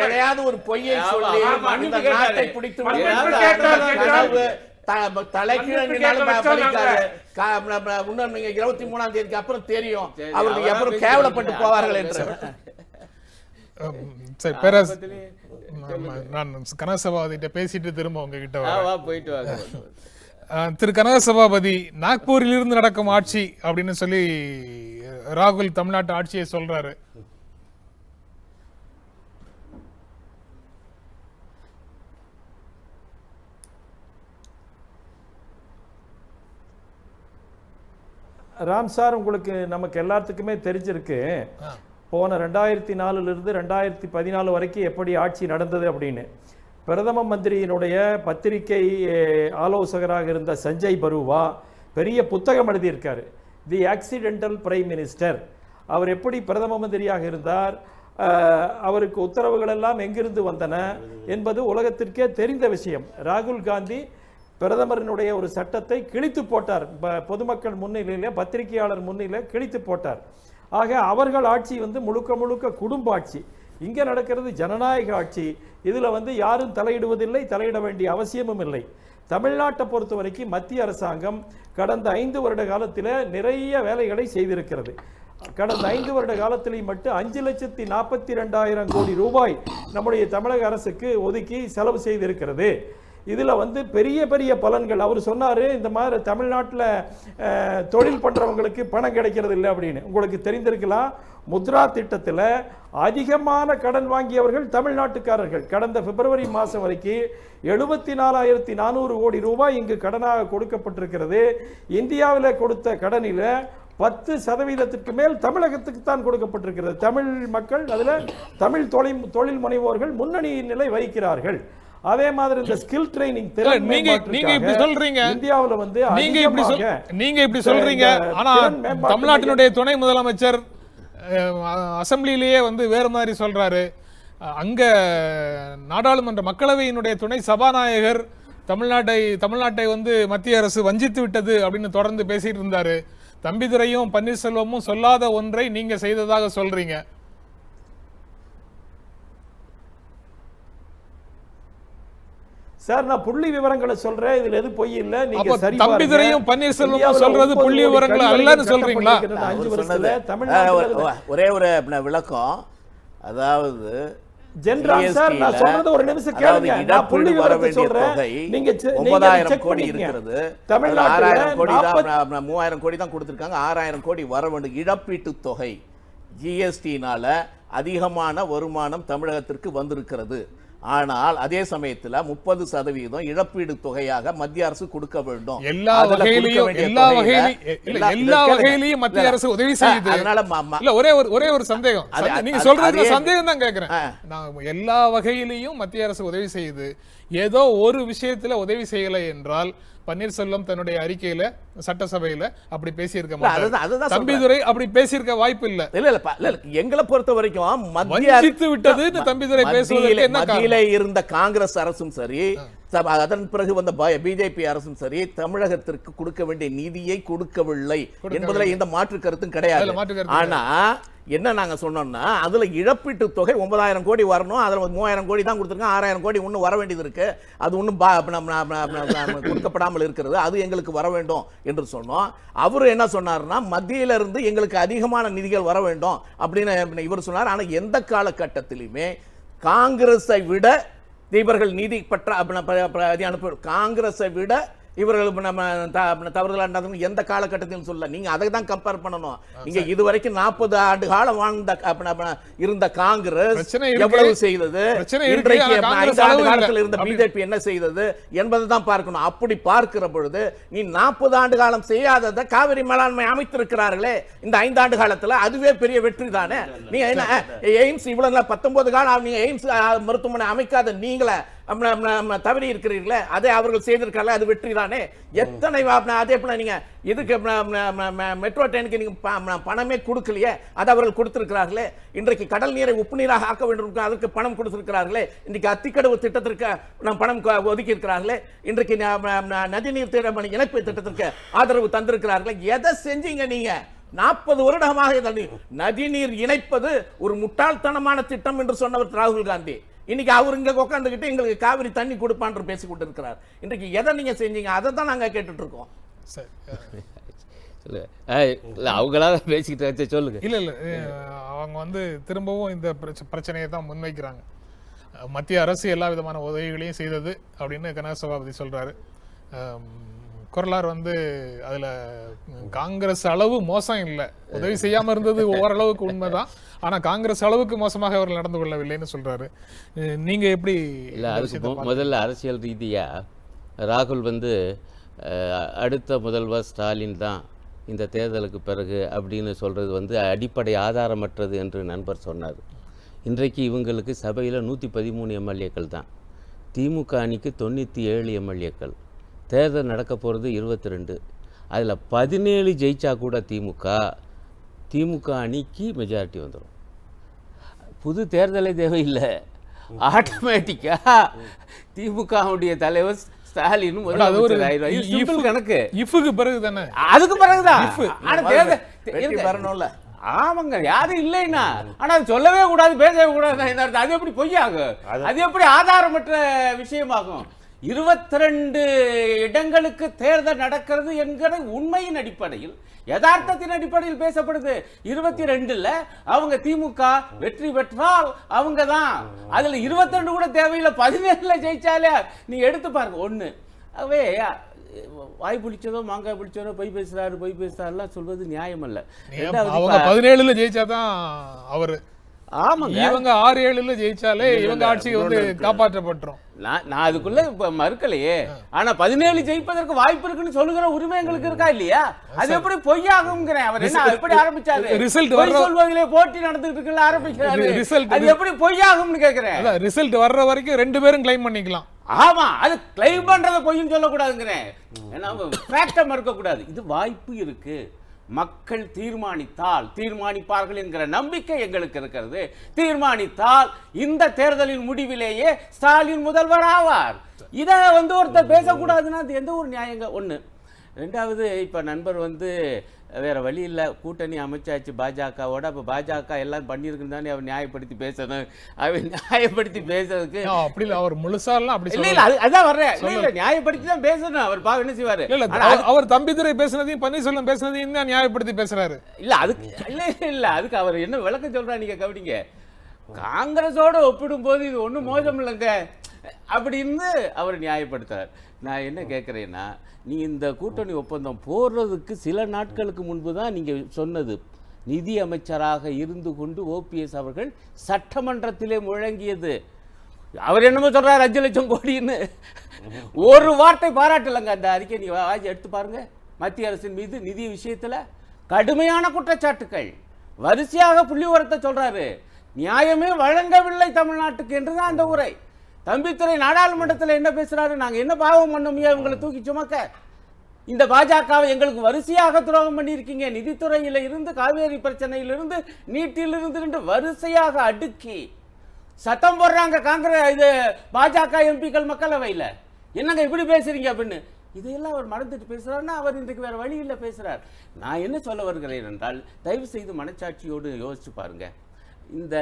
எதையாவது ஒரு பொய்யை சொல்லி நாட்டை பிடித்து இன்னும் நீங்க 23ஆம் தேதிக்கு அப்புறம் தெரியும் அவருக்கு அப்புறம் கேவலப்பட்டு போவார்கள் என்று. சரி பேராஸ், நான் கனகசபாபதிட்ட பேசிட்டு திரும்ப உங்ககிட்ட போயிட்டு திரு கனகசபாபதி, நாக்பூரில் இருந்து நடக்கும் ஆட்சி அப்படின்னு சொல்லி ராகுல் தமிழ்நாட்டு ஆட்சியை சொல்றாரு. ராம் சார், உங்களுக்கு நமக்கு எல்லாத்துக்குமே தெரிஞ்சிருக்கு போன 2004 2014 வரைக்கும் எப்படி ஆட்சி நடந்தது அப்படின்னு. பிரதம மந்திரியினுடைய பத்திரிகை ஆலோசகராக இருந்த சஞ்சய் பருவா பெரிய புத்தகம் எழுதியிருக்காரு, தி ஆக்சிடென்டல் பிரைம் மினிஸ்டர். அவர் எப்படி பிரதம மந்திரியாக இருந்தார், அவருக்கு உத்தரவுகள் எல்லாம் எங்கிருந்து வந்தன என்பது உலகத்திற்கே தெரிந்த விஷயம். ராகுல் காந்தி பிரதமரினுடைய ஒரு சட்டத்தை கிழித்து போட்டார், பொதுமக்கள் முன்னிலையில பத்திரிகையாளர் முன்னிலையில கிழித்து போட்டார். ஆக அவர்கள் ஆட்சி வந்து முழுக்க முழுக்க குடும்ப ஆட்சி. இங்க நடக்கிறது ஜனநாயக ஆட்சி. இதுல வந்து யாரும் தலையிடுவதில்லை, தலையிட வேண்டிய அவசியமும் இல்லை. தமிழ்நாட்டை பொறுத்த வரைக்கும் மத்திய அரசாங்கம் கடந்த 5 வருட காலத்தில் நிறைய வேலைகளை செய்திருக்கிறது. கடந்த 5 வருட காலத்திலே மட்டும் 5,42,000 கோடி ரூபாய் நம்முடைய தமிழக அரசுக்கு ஒதுக்கி செலவு செய்திருக்கிறது. இதுல வந்து பெரிய பெரிய பலன்கள். அவர் சொன்னாரு இந்த மாதிரி தமிழ்நாட்டில் தொழில் பண்றவங்களுக்கு பணம் கிடைக்கிறது இல்லை அப்படின்னு. உங்களுக்கு தெரிந்திருக்கலாம், முத்ரா திட்டத்தில் அதிகமான கடன் வாங்கியவர்கள் தமிழ்நாட்டுக்காரர்கள். கடந்த பிப்ரவரி மாதம் வரைக்கும் 74,400 கோடி ரூபாய் இங்கு கடனாக கொடுக்கப்பட்டிருக்கிறது. இந்தியாவில் கொடுத்த கடனில் 10% மேல் தமிழகத்துக்கு தான் கொடுக்கப்பட்டிருக்கிறது. தமிழ் மக்கள் அதுல தமிழ் தொழில் முனைவோர்கள் முன்னணி நிலை வகிக்கிறார்கள். அதே மாதிரி இந்த ஸ்கில் ட்ரைனிங் நீங்க இப்படி சொல்றீங்க, இந்தியாவுல வந்து நீங்க இப்படி சொல்றீங்க. ஆனா தமிழ்நாட்டினுடைய துணை முதலமைச்சர் அசெம்பிளிலேயே வந்து வேற மாதிரி சொல்றாரு. அங்க நாடாளுமன்ற மக்களவையினுடைய துணை சபாநாயகர் தமிழ்நாட்டை வந்து மத்திய அரசு வஞ்சித்து விட்டது அப்படின்னு தொடர்ந்து பேசிட்டு இருந்தாரு. தம்பிதுரையும் பன்னீர்செல்வமும் சொல்லாத ஒன்றை நீங்க செய்ததாக சொல்றீங்க. சார், நான் புள்ளி விவரங்களை சொல்றேன், இதுல எது பொய் இல்ல. நீங்க சரி, தம்பிதுரையும் பன்னீர்செல்வமும் சொல்றது புள்ளி விவரங்கள் அல்லன்னு சொல்றீங்களா? 5 வருஷத்துல தமிழ்நாட்டுல ஒரே ஒரு விளக்கம். அதாவது ஜெனரல் சார், நான் சொல்றது ஒரு நிமிஷம் கேளுங்க. நான் புள்ளி விவரத்தை சொல்றேன். நீங்க 9,000 கோடி இருக்கிறது. தமிழ்நாட்டுல 3,000 கோடி தான் கொடுத்திருக்காங்க. 6,000 கோடி வர வேண்டும். இழப்பீட்டு தொகை ஜிஎஸ்டினால அதிகமான வருமானம் தமிழகத்திற்கு வந்திருக்கிறது. ஆனால் அதே சமயத்தில் 30% இழப்பீடு தொகையாக மத்திய அரசு கொடுக்க வேண்டும். எல்லா வகையிலையும் மத்திய அரசு உதவி செய்யுது. ஒரே ஒரு சந்தேகம், நீங்க சொல்றது சந்தேகம் தான் கேட்கிறேன். நான் எல்லா வகையிலையும் மத்திய அரசு உதவி செய்யுது, ஏதோ ஒரு விஷயத்துல உதவி செய்யலை என்றால் பன்னீர்செல்வம் தன்னுடைய அறிக்கையில சட்டசபையில அப்படி பேசியிருக்க மாட்டார். தம்பிதுரை அப்படி பேசியிருக்க வாய்ப்பு இல்ல. எங்களை பொறுத்த வரைக்கும் வஞ்சித்து விட்டது தம்பிதுரை பேசுவதற்கு என்ன மத்தியில இருந்த காங்கிரஸ் அரசும் சரி, அதன் பிறகு வந்த பிஜேபி அரசும் சரி, தமிழகத்திற்கு கொடுக்க வேண்டிய நிதியை கொடுக்கவில்லை என்பதுல எந்த மாற்று கருத்தும் கிடையாது. ஆனா என்ன நாங்க சொன்னோம்னா, அதுல இழப்பீட்டு தொகை 9,000 கோடி வரணும். அதுல 3,000 கோடி தான் கொடுத்திருக்காங்க. 6,000 கோடி இன்னும் வர வேண்டியது இருக்கு. அது ஒன்னும் கொடுக்கப்படாமல் இருக்கிறது. அது எங்களுக்கு வர வேண்டும் என்று சொன்னோம். அவரு என்ன சொன்னார்னா, மத்தியில இருந்து எங்களுக்கு அதிகமான நிதிகள் வர வேண்டும் அப்படின்னு இவர் சொன்னார். ஆனா எந்த காலகட்டத்திலுமே காங்கிரஸை விட இவர்கள் நீதி பற்ற காங்கிரஸை விட இவர்கள் தவறுதல் எந்த காலகட்டத்திலும் சொல்ல. நீங்க அதை தான் கம்பேர் பண்ணணும். நீங்க இதுவரைக்கும் 40 ஆண்டு காலம் வாழ்ந்த இருந்த காங்கிரஸ் எவ்வளவு செய்தது, இன்றைக்கு 5 ஆண்டு காலத்தில் இருந்த பிஜேபி என்ன செய்தது என்பதை தான் பார்க்கணும். அப்படி பார்க்கிற பொழுது நீ 40 ஆண்டு காலம் செய்யாததை காவிரி மேலாண்மை அமைத்திருக்கிறார்களே இந்த 5 ஆண்டு காலத்துல, அதுவே பெரிய வெற்றி தானே. நீங்க என்ன எய்ம்ஸ் இவ்வளவு 19 காலம் நீங்க எய்ம்ஸ் மருத்துவமனை அமைக்காத நீங்களே தவறி இருக்கிறீர்களே, அதை அவர்கள் செய்திருக்காங்க, அது வெற்றி தானே. எத்தனை அதே போல நீங்க இதுக்கு மெட்ரோ ட்ரெயினுக்கு நீங்க பணமே கொடுக்கலையே, அதை அவர்கள் கொடுத்திருக்கிறார்களே. இன்றைக்கு கடல் நீரை உப்பு நீராக ஆக்க வேண்டும், அதற்கு பணம் கொடுத்திருக்கிறார்களே. இன்றைக்கு அத்திக்கடவு திட்டத்திற்கு பணம் ஒதுக்கி இருக்கிறார்களே. இன்றைக்கு நதிநீர் இணைப்பு திட்டத்திற்கு ஆதரவு தந்திருக்கிறார்களே. எதை செஞ்சீங்க நீங்க? 40 வருடமாக நதிநீர் இணைப்பது ஒரு முட்டாள்தனமான திட்டம் என்று சொன்னவர் ராகுல் காந்தி. இன்னைக்கு அவர் இங்க உட்காந்துக்கிட்டு எங்களுக்கு காவிரி தண்ணி கொடுப்பான்னு பேசி கொண்டு இருக்கிறார். இன்றைக்கு எதை நீங்க செஞ்சீங்க? அதை தான் நாங்க கேட்டுட்டு இருக்கோம். அவங்களால பேசிக்கிட்டு சொல்லுங்க. இல்ல அவங்க வந்து திரும்பவும் இந்த பிரச்சனையை தான் முன்வைக்கிறாங்க. மத்திய அரசு எல்லா விதமான உதவிகளையும் செய்தது அப்படின்னு கனக சபாபதி சொல்றாரு. குரலார் வந்து அதுல காங்கிரஸ் அளவு மோசம் இல்லை, உதவி செய்யாம இருந்தது ஓரளவுக்கு உண்மைதான், ஆனா காங்கிரஸ் அளவுக்கு மோசமாக அவர்கள் நடந்து கொள்ளவில்லைன்னு சொல்றாரு. நீங்க எப்படி? முதல்ல அரசியல் ரீதியா ராகுல் வந்து அடுத்த முதல்வர் ஸ்டாலின் தான் இந்த தேர்தலுக்கு பிறகு அப்படின்னு சொல்றது வந்து அடிப்படை ஆதாரமற்றது என்று நண்பர் சொன்னார். இன்றைக்கு இவங்களுக்கு சபையில் 113 எம்எல்ஏக்கள் தான். திமுக அணிக்கு 97 எம்எல்ஏக்கள். தேர்தல் நடக்க போகிறது 22. அதில் 17 ஜெயிச்சா கூட திமுக அணிக்கு மெஜாரிட்டி வந்துடும். புது தேர்தலே தேவையில்லை, ஆட்டோமேட்டிக்கா திமுகவுடைய தலைவர் ஸ்டாலின் கணக்கு இஃப்க்கு பிறகு தானே, அதுக்கு பிறகுதான் வரணும்ல. ஆமாங்க, யாரும் இல்லைன்னா. ஆனா அது சொல்லவே கூடாது, பேசவே கூடாது. அது எப்படி பொய்யாகும்? அது எப்படி ஆதாரமற்ற விஷயமாகும்? 22 இடங்களுக்கு தேர்தல் நடக்கிறது என்கிற உண்மையின் அடிப்படையில், யதார்த்தத்தின் அடிப்படையில் பேசப்படுது. 22ல அவங்க திமுக வெற்றி பெற்றால் அவங்க தான். அதுல 22 கூட தேவையில்லை, 17ல ஜெயிச்சாலே நீ எடுத்து பாருங்க. ஒண்ணு அவே வாய் பிடிச்சதோ மாங்காய் பிடிச்சதோ பொய் பேசுறாருலாம் சொல்வது நியாயம் அல்ல. அவங்க 17ல ஜெயிச்சாதான் அவரு. ஆமாங்க, இவங்க 6-7ல ஜெயிச்சாலே இவங்க ஆட்சி வந்து காப்பாற்றப்பட்டுரும். நான் அதுக்குள்ள இப்ப மறுக்கலையே. ஆனா 17 ஜெயிப்பதற்கு வாய்ப்பு இருக்குன்னு சொல்லுகிற உரிமை எங்களுக்கு இருக்கா இல்லையா? அது எப்படி பொய்யாகும்ங்கிறேன். அவர் என்ன எப்படி ஆரம்பிச்சாரு? ரிசல்ட் பொய் சொல்வதிலே போட்டி நடந்துட்டு இருக்குல்ல ஆரம்பிக்கிறாரு. அது எப்படி பொய்யாகும்னு கேக்குறேன். ரிசல்ட் வர்ற வரைக்கும் 2 பேரும் கிளைம் பண்ணிக்கலாம். ஆமா, அது கிளைம் பண்றத பொய்ன்னு சொல்லக்கூடாதுங்கிறேன். ஏன்னா ஃபேக்டை மறுக்க கூடாது. இது வாய்ப்பு இருக்கு. மக்கள் தீர்மானிப்பார்கள் என்கிற நம்பிக்கை எங்களுக்கு இருக்கிறது. தீர்மானித்தால் இந்த தேர்தலின் முடிவிலேயே ஸ்டாலின் முதல்வர் ஆவார். இதை வந்து ஒருத்தர் பேசக்கூடாதுன்னா அது எந்த ஒரு நியாயங்க? ஒண்ணு. ரெண்டாவது, இப்ப நண்பர் வந்து வேற வழி இல்ல, கூட்டணி அமைச்சாச்சு பாஜகவோட, அப்ப பாஜக எல்லாம் பண்ணிருக்குன்னு தானே அவர் நியாயப்படுத்தி பேசணும். அவர் நியாயப்படுத்தி பேசுறதுக்கு அப்படி இல்ல, அவர் முழுசாலாம் அப்படி இல்ல இல்ல, அதான் வர்றேன். இல்ல நியாயப்படுத்தி தான் பேசணும். அவர் என்ன செய்வாரு? அவர் தம்பிதுரை பேசுனதையும் பன்னீர்செல்வம் பேசுனதையும் தான் நியாயப்படுத்தி பேசுறாரு. இல்ல அதுக்கு இல்ல அதுக்கு அவர் என்ன விளக்கம் சொல்றா நீங்க கவனிங்க. காங்கிரஸோட ஒப்பிடும் போது இது ஒண்ணும் மோசம் இல்லைங்க அப்படின்னு அவர் நியாயப்படுத்துறார். நான் என்ன கேட்கிறேன்னா, நீ இந்த கூட்டணி ஒப்பந்தம் போடுறதுக்கு சில நாட்களுக்கு முன்பு தான் நீங்க சொன்னது, நிதி அமைச்சராக இருந்து கொண்டு ஓபிஎஸ் அவர்கள் சட்டமன்றத்திலே முழங்கியது. அவர் என்னமோ சொல்றாரு 5 லட்சம் கோடின்னு. ஒரு வார்த்தை பாராட்டலங்க அந்த அறிக்கை. நீ எடுத்து பாருங்க. மத்திய அரசின் மீது நிதி விஷயத்துல கடுமையான குற்றச்சாட்டுகள், வரிசையாக புள்ளி உரத்தை சொல்றாரு. நியாயமே வழங்கவில்லை தமிழ்நாட்டுக்கு என்றுதான் அந்த உரை. தம்பித்துறை நாடாளுமன்றத்தில் என்ன பேசுறாரு? நாங்க என்ன பாவம் பண்ணோமையா இவங்களை தூக்கி சுமக்க? இந்த பாஜகவை எங்களுக்கு வரிசையாக துரோகம் பண்ணியிருக்கீங்க. நிதித்துறையில இருந்து, காவேரி பிரச்சனையிலிருந்து, நீட்டிலிருந்து வரிசையாக அடுக்கி சத்தம் போடுறாங்க காங்கிரஸ் இது பாஜக எம்பிக்கள் மக்களவையில். என்னங்க இப்படி பேசுறீங்க அப்படின்னு. இதையெல்லாம் அவர் மறந்துட்டு பேசுறாருன்னா அவர் இன்றைக்கு வேற வழி இல்லை பேசுறார். நான் என்ன சொல்ல வருகிறேன் என்றால், தயவு செய்து மனச்சாட்சியோடு யோசிச்சு பாருங்க. இந்த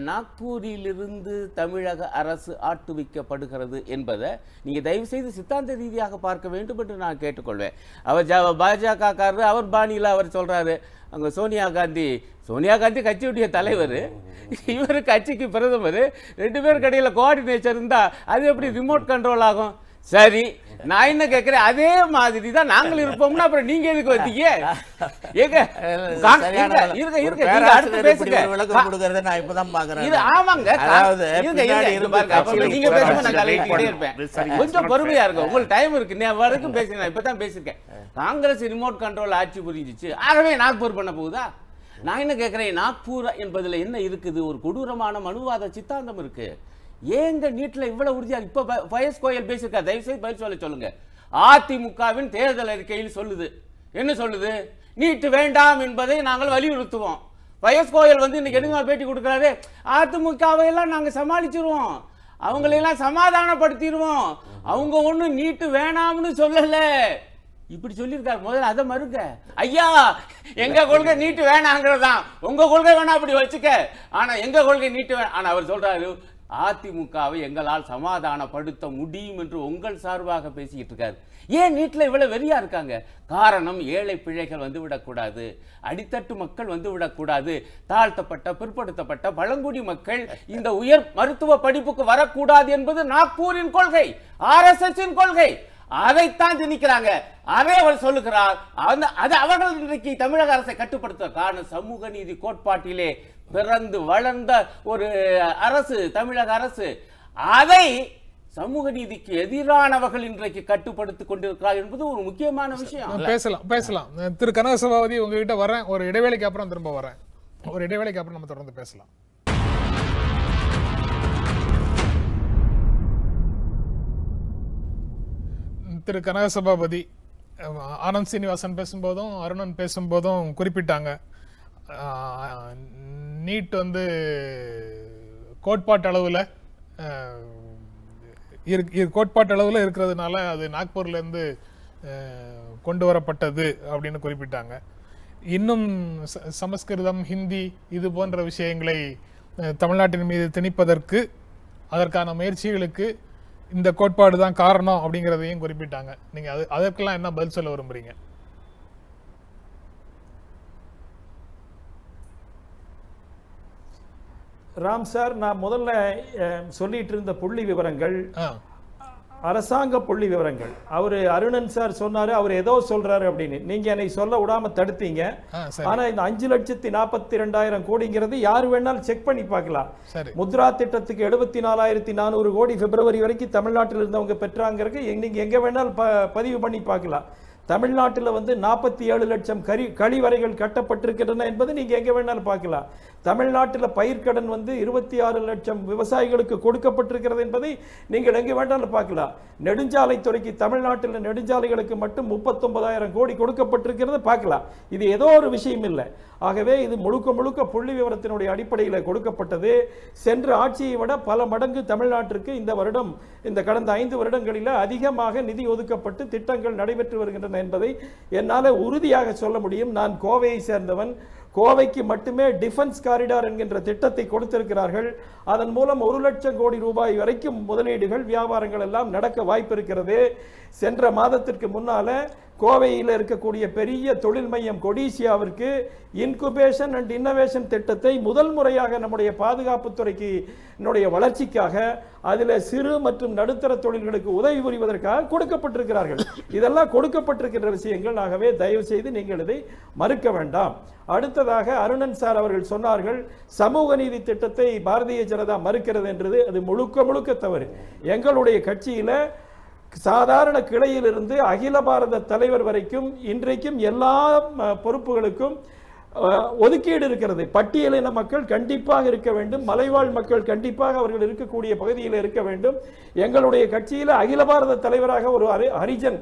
நாக்பூரிலிருந்து தமிழக அரசு ஆட்டுவிக்கப்படுகிறது என்பதை நீங்க தயவு செய்து சித்தாந்த ரீதியாக பார்க்க வேண்டும் என்று நான் கேட்டுக்கொள்வேன். அவர் பாஜக காரர், அவர் பாணியில் அவர் சொல்றாரு, அங்க சோனியா காந்தி கட்சியுடைய தலைவர், இவர் கட்சிக்கு பிரதமர், 2 பேருக்கு இடையில கோஆர்டினேஷன் இருந்தா அது எப்படி ரிமோட் கண்ட்ரோல் ஆகும்? சரி, நான் என்ன கேட்கிறேன், அதே மாதிரி தான் நாங்கள் இருப்போம்னா அப்புறம் நீங்க எதுக்கு வந்தீங்க? கொஞ்சம் பொறுமையா இருக்கு, உங்களுக்கு டைம் இருக்கு. வரைக்கும் பேசுறேன், இப்பதான் பேசிருக்கேன். காங்கிரஸ் ரிமோட் கண்ட்ரோல் ஆட்சி புரிஞ்சிச்சு, ஆகவே நாக்பூர் பண்ண போகுதா? நான் என்ன கேட்கிறேன், நாக்பூர் என்பதுல என்ன இருக்குது? ஒரு கொடூரமான மனுவாத சித்தாந்தம் இருக்கு. ஏங்க நீட்ல இவ்வளவு உறுதியா? இப்ப பயஸ் கோயல் பேசியிருக்கா, தயவு செய்து பதில் சொல்ல சொல்லுங்க. அதிமுகவின் தேர்தல் அறிக்கையில் சொல்லுது, என்ன சொல்லுது? நீட்டு வேண்டாம் என்பதை நாங்கள் வலியுறுத்துவோம். பயஸ் கோயல் வந்து இன்னைக்கு என்ன பேட்டி கொடுக்கிறாரு? அதிமுகவை எல்லாம் நாங்க சமாளிச்சிருவோம், அவங்களெல்லாம் சமாதானப்படுத்திடுவோம், அவங்க ஒண்ணு நீட்டு வேணாம்னு சொல்லல, இப்படி சொல்லியிருக்காரு. முதல்ல அதை மறுங்க ஐயா. எங்க கொள்கை நீட்டு வேணாங்கிறதான், உங்க கொள்கை வேணா அப்படி வச்சுக்க, ஆனா எங்க கொள்கை நீட்டு வேணாம். ஆனா அவர் சொல்றாரு, அதிமுகவை எங்களால் சமாதானப்படுத்த முடியும் என்று உங்கள் சார்பாக பேசிக்கிட்டு இருக்காரு. ஏன் நீட்ல இவ்வளவு வெறியா இருக்காங்க? காரணம், ஏழை பிள்ளைகள் வந்து விடக்கூடாது, அடித்தட்டு மக்கள் வந்து விடக்கூடாது, தாழ்த்தப்பட்ட பிற்படுத்தப்பட்ட பழங்குடி மக்கள் இந்த உயர் மருத்துவ படிப்புக்கு வரக்கூடாது என்பது நாக்பூரின் கொள்கை, RSSின் கொள்கை. அதைத்தான் திணிக்கிறாங்க. அதை அவர் சொல்லுகிறார். அது அவர்கள் இன்றைக்கு தமிழக அரசை கட்டுப்படுத்த காரணம், சமூக நீதி கோட்பாட்டிலே பிறந்து வளர்ந்த ஒரு அரசு தமிழக அரசு. அதை சமூக நீதிக்கு எதிரானவர்கள் இன்றைக்கு கட்டுப்படுத்திக் கொண்டிருக்கிறார் என்பது ஒரு முக்கியமான விஷயம். பேசலாம். திரு கனகசபாபதி, உங்ககிட்ட வரேன். ஒரு இடைவேளைக்கு அப்புறம் திரும்ப வரேன். ஒரு இடைவேளைக்கு அப்புறம் நம்ம தொடர்ந்து பேசலாம். திரு கனகசபாபதி, ஆனந்த் சீனிவாசன் பேசும்போதும் அருணன் பேசும்போதும் குறிப்பிட்டாங்க, நீட் வந்து கோட்பாட்டு அளவில் இருக்கிறதுனால அது நாக்பூர்ல இருந்து கொண்டு வரப்பட்டது அப்படின்னு குறிப்பிட்டாங்க. இன்னும் சமஸ்கிருதம், ஹிந்தி இது போன்ற விஷயங்களை தமிழ்நாட்டின் மீது திணிப்பதற்கு, அதற்கான முயற்சிகளுக்கு இந்த கோட்பாடு தான் காரணம் அப்படிங்கிறதையும் குறிப்பிட்டாங்க. நீங்க அதற்கெல்லாம் என்ன பதில் சொல்ல விரும்புறீங்க? ராம் சார், நான் முதல்ல சொல்லிட்டு இருந்த புள்ளி விவரங்கள் அரசாங்க புள்ளி விவரங்கள். அவரு அருணன் சார் சொன்னாரு, அவர் ஏதோ சொல்றாரு அப்படின்னு. நீங்க என்னை சொல்ல விடாம தடுத்தீங்க. ஆனா இந்த 5,42,000 கோடிங்கிறது யாரு வேணாலும் செக் பண்ணி பார்க்கலாம். முத்ரா திட்டத்துக்கு 74,400 கோடி பிப்ரவரி வரைக்கும் தமிழ்நாட்டில் இருந்தவங்க பெற்றாங்கிறதுக்கு நீங்க எங்க வேணாலும் பதிவு பண்ணி பார்க்கலாம். தமிழ்நாட்டில் வந்து 47 லட்சம் கழிவறைகள் கட்டப்பட்டிருக்கின்றன என்பது நீங்க எங்க வேணாலும் பார்க்கலாம். தமிழ்நாட்டில் பயிர்க்கடன் வந்து 26 லட்சம் விவசாயிகளுக்கு கொடுக்கப்பட்டிருக்கிறது என்பதை நீங்கள் எங்க வேண்டாலும் பார்க்கலாம். நெடுஞ்சாலைத்துறைக்கு தமிழ்நாட்டில் நெடுஞ்சாலைகளுக்கு மட்டும் 39,000 கோடி கொடுக்கப்பட்டிருக்கிறது பார்க்கலாம். இது ஏதோ ஒரு விஷயம் இல்லை. ஆகவே இது முழுக்க முழுக்க புள்ளி விவரத்தினுடைய அடிப்படையில் கொடுக்கப்பட்டது. சென்ற ஆட்சியை விட பல மடங்கு தமிழ்நாட்டிற்கு இந்த வருடம், இந்த கடந்த 5 வருடங்களில் அதிகமாக நிதி ஒதுக்கப்பட்டு திட்டங்கள் நடைபெற்று வருகின்றன என்பதை என்னால் உறுதியாக சொல்ல முடியும். நான் கோவையை சேர்ந்தவன். கோவைக்கு மட்டுமே டிஃபென்ஸ் காரிடார் என்கின்ற திட்டத்தை கொடுத்திருக்கிறார்கள். அதன் மூலம் 1 லட்சம் கோடி ரூபாய் வரைக்கும் முதலீடுகள், வியாபாரங்கள் எல்லாம் நடக்க வாய்ப்பு இருக்கிறது. சென்ற மாதத்திற்கு முன்னால கோவையில் இருக்கக்கூடிய பெரிய தொழில் மையம் கொடிசியாவிற்கு இன்குபேஷன் அண்ட் இன்னோவேஷன் திட்டத்தை முதல் முறையாக நம்முடைய பாதுகாப்புத்துறைக்கு வளர்ச்சிக்காக அதில் சிறு மற்றும் நடுத்தர தொழில்களுக்கு உதவி புரிவதற்காக கொடுக்கப்பட்டிருக்கிறார்கள். இதெல்லாம் கொடுக்கப்பட்டிருக்கின்ற விஷயங்கள். ஆகவே தயவு செய்து நீங்கள் இதை மறுக்க வேண்டாம். அடுத்ததாக அருணன் சார் அவர்கள் சொன்னார்கள், சமூக நீதி திட்டத்தை பாரதிய ஜனதா மறுக்கிறது என்றது. அது முழுக்க முழுக்க தவறு. எங்களுடைய கட்சியில சாதாரண கிளையிலிருந்து அகில பாரத தலைவர் வரைக்கும் இன்றைக்கும் எல்லா பொறுப்புகளுக்கும் ஒதுக்கீடு இருக்கிறது. பட்டியலின மக்கள் கண்டிப்பாக இருக்க வேண்டும். மலைவாழ் மக்கள் கண்டிப்பாக அவர்கள் இருக்கக்கூடிய பகுதியில் இருக்க வேண்டும். எங்களுடைய கட்சியில் அகில பாரத தலைவராக ஒரு ஹரிஜன்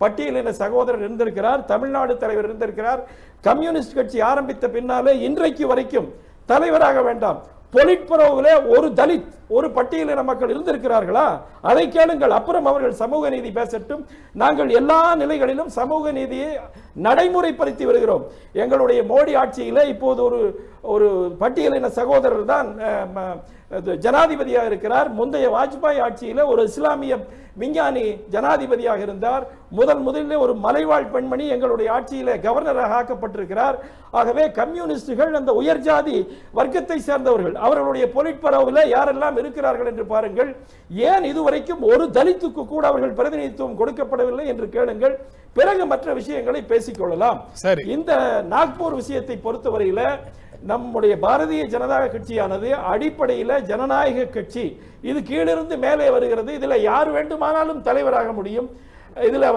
பட்டியலின சகோதரர் இருந்திருக்கிறார். தமிழ்நாடு தலைவர் இருந்திருக்கிறார். கம்யூனிஸ்ட் கட்சி ஆரம்பித்த பின்னாலே இன்றைக்கு வரைக்கும் தலைவராக வேண்டாம், பொலிட்பரோவிலே ஒரு தலித், ஒரு பட்டியலின மக்கள் இருந்திருக்கிறார்களா? அதை கேளுங்கள். அப்புறம் அவர்கள் சமூக நீதி பேசட்டும். நாங்கள் எல்லா நிலைகளிலும் சமூக நீதியை நடைமுறைப்படுத்தி வருகிறோம். எங்களுடைய மோடி ஆட்சியில் இப்போது ஒரு பட்டியலின சகோதரர் தான் ஜனாதிபதியாக இருக்கிறார். முந்தைய வாஜ்பாய் ஆட்சியில் ஒரு இஸ்லாமிய விஞ்ஞானி ஜனாதிபதியாக இருந்தார். முதலில் ஒரு மலைவாழ் பெண்மணி எங்களுடைய ஆட்சியில் கவர்னராக ஆக்கப்பட்டிருக்கிறார். ஆகவே கம்யூனிஸ்டுகள் அந்த உயர் ஜாதி வர்க்கத்தை சேர்ந்தவர்கள். அவர்களுடைய பொலிட்பரோவில் யாரெல்லாம் இருக்கிறார்கள் என்று பாருங்கள். ஏன் இதுவரைக்கும் ஒரு தலித்துக்கு கூட அவர்கள் பிரதிநிதித்துவம் கொடுக்கப்படவில்லை என்று கேளுங்கள். பிறகு மற்ற விஷயங்களை பேசிக்கொள்ளலாம். இந்த நாக்பூர் விஷயத்தை பொறுத்தவரையில் நம்முடைய பாரதிய ஜனதா கட்சியானது அடிப்படையில் ஜனநாயக கட்சி. இது கீழிருந்து மேலே வருகிறது. இதுல யார் வேண்டுமானாலும் தலைவராக முடியும். இதுல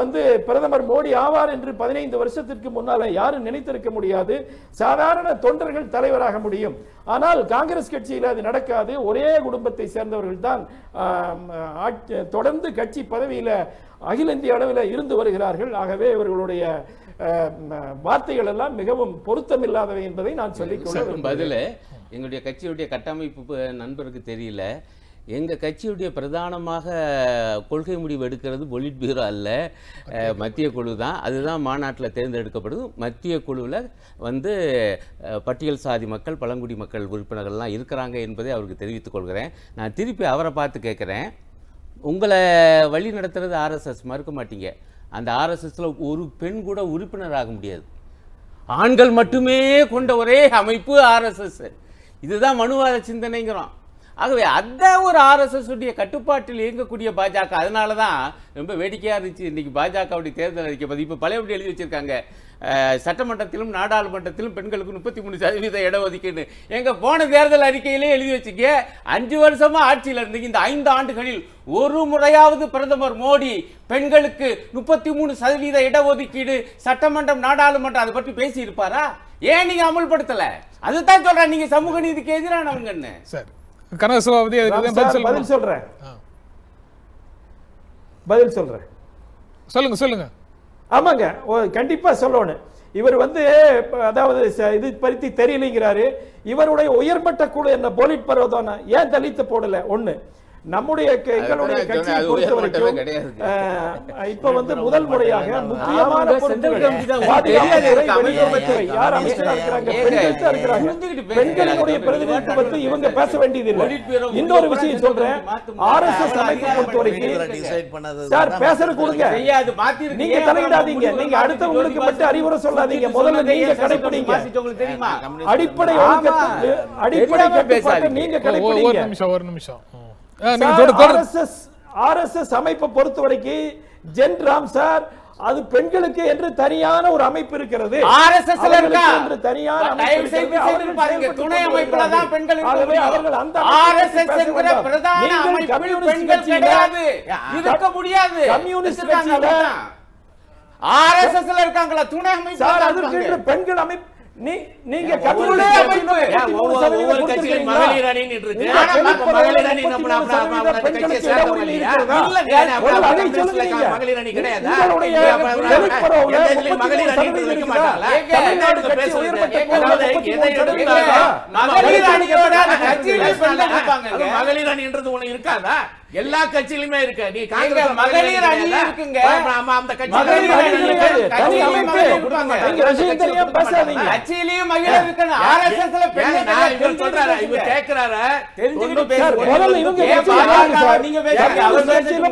பிரதமர் மோடி ஆவார் என்று 15 வருஷத்திற்கு முன்னால யாரும் நினைத்திருக்க முடியாது. சாதாரண தொண்டர்கள் தலைவராக முடியும். ஆனால் காங்கிரஸ் கட்சியில் அது நடக்காது. ஒரே குடும்பத்தை சேர்ந்தவர்கள் தான் தொடர்ந்து கட்சி பதவியில அகில இந்திய அளவில் இருந்து வருகிறார்கள். ஆகவே இவர்களுடைய வார்த்தைகள் எல்லாம் மிகவும் பொருத்தமில்லாதவை என்பதை நான் சொல்லிக்கொள்ள பதில். எங்களுடைய கட்சியுடைய கட்டமைப்பு நண்பருக்கு தெரியல. எங்கள் கட்சியுடைய பிரதானமாக கொள்கை முடிவு எடுக்கிறது பொலிட் பியூரோ அல்ல, மத்திய குழு தான். அதுதான் மாநாட்டில் தேர்ந்தெடுக்கப்படுது. மத்திய குழுவில் பட்டியல் சாதி மக்கள், பழங்குடி மக்கள் உறுப்பினர்கள்லாம் இருக்கிறாங்க என்பதை அவருக்கு தெரிவித்துக் கொள்கிறேன். நான் திருப்பி அவரை பார்த்து கேட்குறேன், உங்களை வழி நடத்துறது ஆர்எஸ்எஸ், மறுக்க மாட்டீங்க. அந்த ஆர்எஸ்எஸ்ல ஒரு பெண் கூட உறுப்பினராக முடியாது. ஆண்கள் மட்டுமே கொண்ட ஒரே அமைப்பு ஆர்எஸ்எஸ். இதுதான் மனுவாத சிந்தனைங்கிறோம். ஆகவே அந்த ஒரு ஆர்எஸ்எஸ் உடைய கட்டுப்பாட்டில் இயங்கக்கூடிய பாஜக. அதனால தான் ரொம்ப வேடிக்கையாக இருந்துச்சு இன்னைக்கு பாஜகவுடைய தேர்தல் அறிக்கை பதிவு. இப்போ பழையபடி எழுதி வச்சிருக்காங்க, சட்டமன்றத்திலும் நாடாளுமன்றத்திலும் பெண்களுக்கு 33% இடஒதுக்கீடு. எங்க போன தேர்தல் அறிக்கையிலே எழுதி வச்சுக்க. 5 வருஷமா ஆட்சியில் இருந்தீங்க. இந்த 5 ஆண்டுகளில் ஒரு முறையாவது பிரதமர் மோடி பெண்களுக்கு 33% இடஒதுக்கீடு, சட்டமன்றம் நாடாளுமன்றம் அதை பற்றி பேசி இருப்பாரா? ஏன் நீங்க அமல்படுத்தல? அதுதான் சொல்றேன், நீங்க சமூக நீதிக்கு எதிரானவங்கன்னு. சார் கனகசபாபதி பதில் சொல்றேன். சொல்லுங்க. ஆமாங்க, கண்டிப்பா சொல்லணும். இவர் அதாவது இது பற்றி தெரியலைங்கிறாரு. இவருடைய உயர்மட்ட குழு என்ன பொலிட் பரோ தானே, ஏன் தலித்து போடல? ஒண்ணு. நம்முடைய எங்களுடைய கட்சியை பொறுத்தவரைக்கும் இப்ப வந்து முதல் முறையாக முக்கியமான வெளியுறவுத்துறை யார் அமைச்சராக இருக்கிறாங்க? பெண்கள் தான் இருக்கிறாங்க. பெண்களுடைய பிரதிநிதித்துவத்தை இவங்க பேச வேண்டியதில்லை. இன்னொரு விஷயம் சொல்றேன், RSS அமைப்பை பொறுத்தவரைக்கும் சார் பேசுற கொடுங்க, நீங்க தலையிடாதீங்க. நீங்க அடுத்தவங்களுக்கு மட்டும் அறிவுரை சொல்லாதீங்க. முதல்ல நீங்க கடைபிடிங்க. அடிப்படை அடிப்படை கட்டுப்பாட்டை நீங்க கடைபிடிங்க. ஒரு நிமிஷம் RSS அமைப்பை பொறுத்தவரைக்கும் ஜென் ராம் சார், அது பெண்களுக்கு என்று தனியான ஒரு அமைப்பு இருக்கிறது. RSS ல இருக்கா என்று தனியான தயவு செய்து பாருங்க, துணை அமைப்புல தான் பெண்கள் அவர்கள் அந்த RSS என்கிற பிரதான அமைப்பில் பெண்கள் கிடையாது, இருக்க முடியாது. கம்யூனிஸ்ட் கட்சியில RSS ல இருக்காங்களா துணை அமைப்பு? சார் அதற்கு பெண்கள் அமைப்பு நீங்க ஒவ்வொரு கட்சியிலும் மகளிர் அணின்னு இருக்கு. மகளிர் அணி கட்சியை சேர்ந்தவங்க மகளிர் அணி கிடையாது. மகளிர் அணி வைக்க மாட்டாங்களா? மகளிர் அணின்றது ஒண்ணு இருக்காதா? எல்லா கட்சியிலுமே இருக்கு. நீ காங்கிரஸ் மகளிர் அணி இருக்குங்க. அந்த கட்சி கட்சியிலயும் மகளிர் இருக்கணும். RSS ல பெண்கள் சொல்றாரு, இவர் கேக்குறாரு, தெரிஞ்சுக்கிட்டு பேசுங்க. நீங்க பேசுங்க, நீங்க பேசுங்க. அவர் பேசுங்க.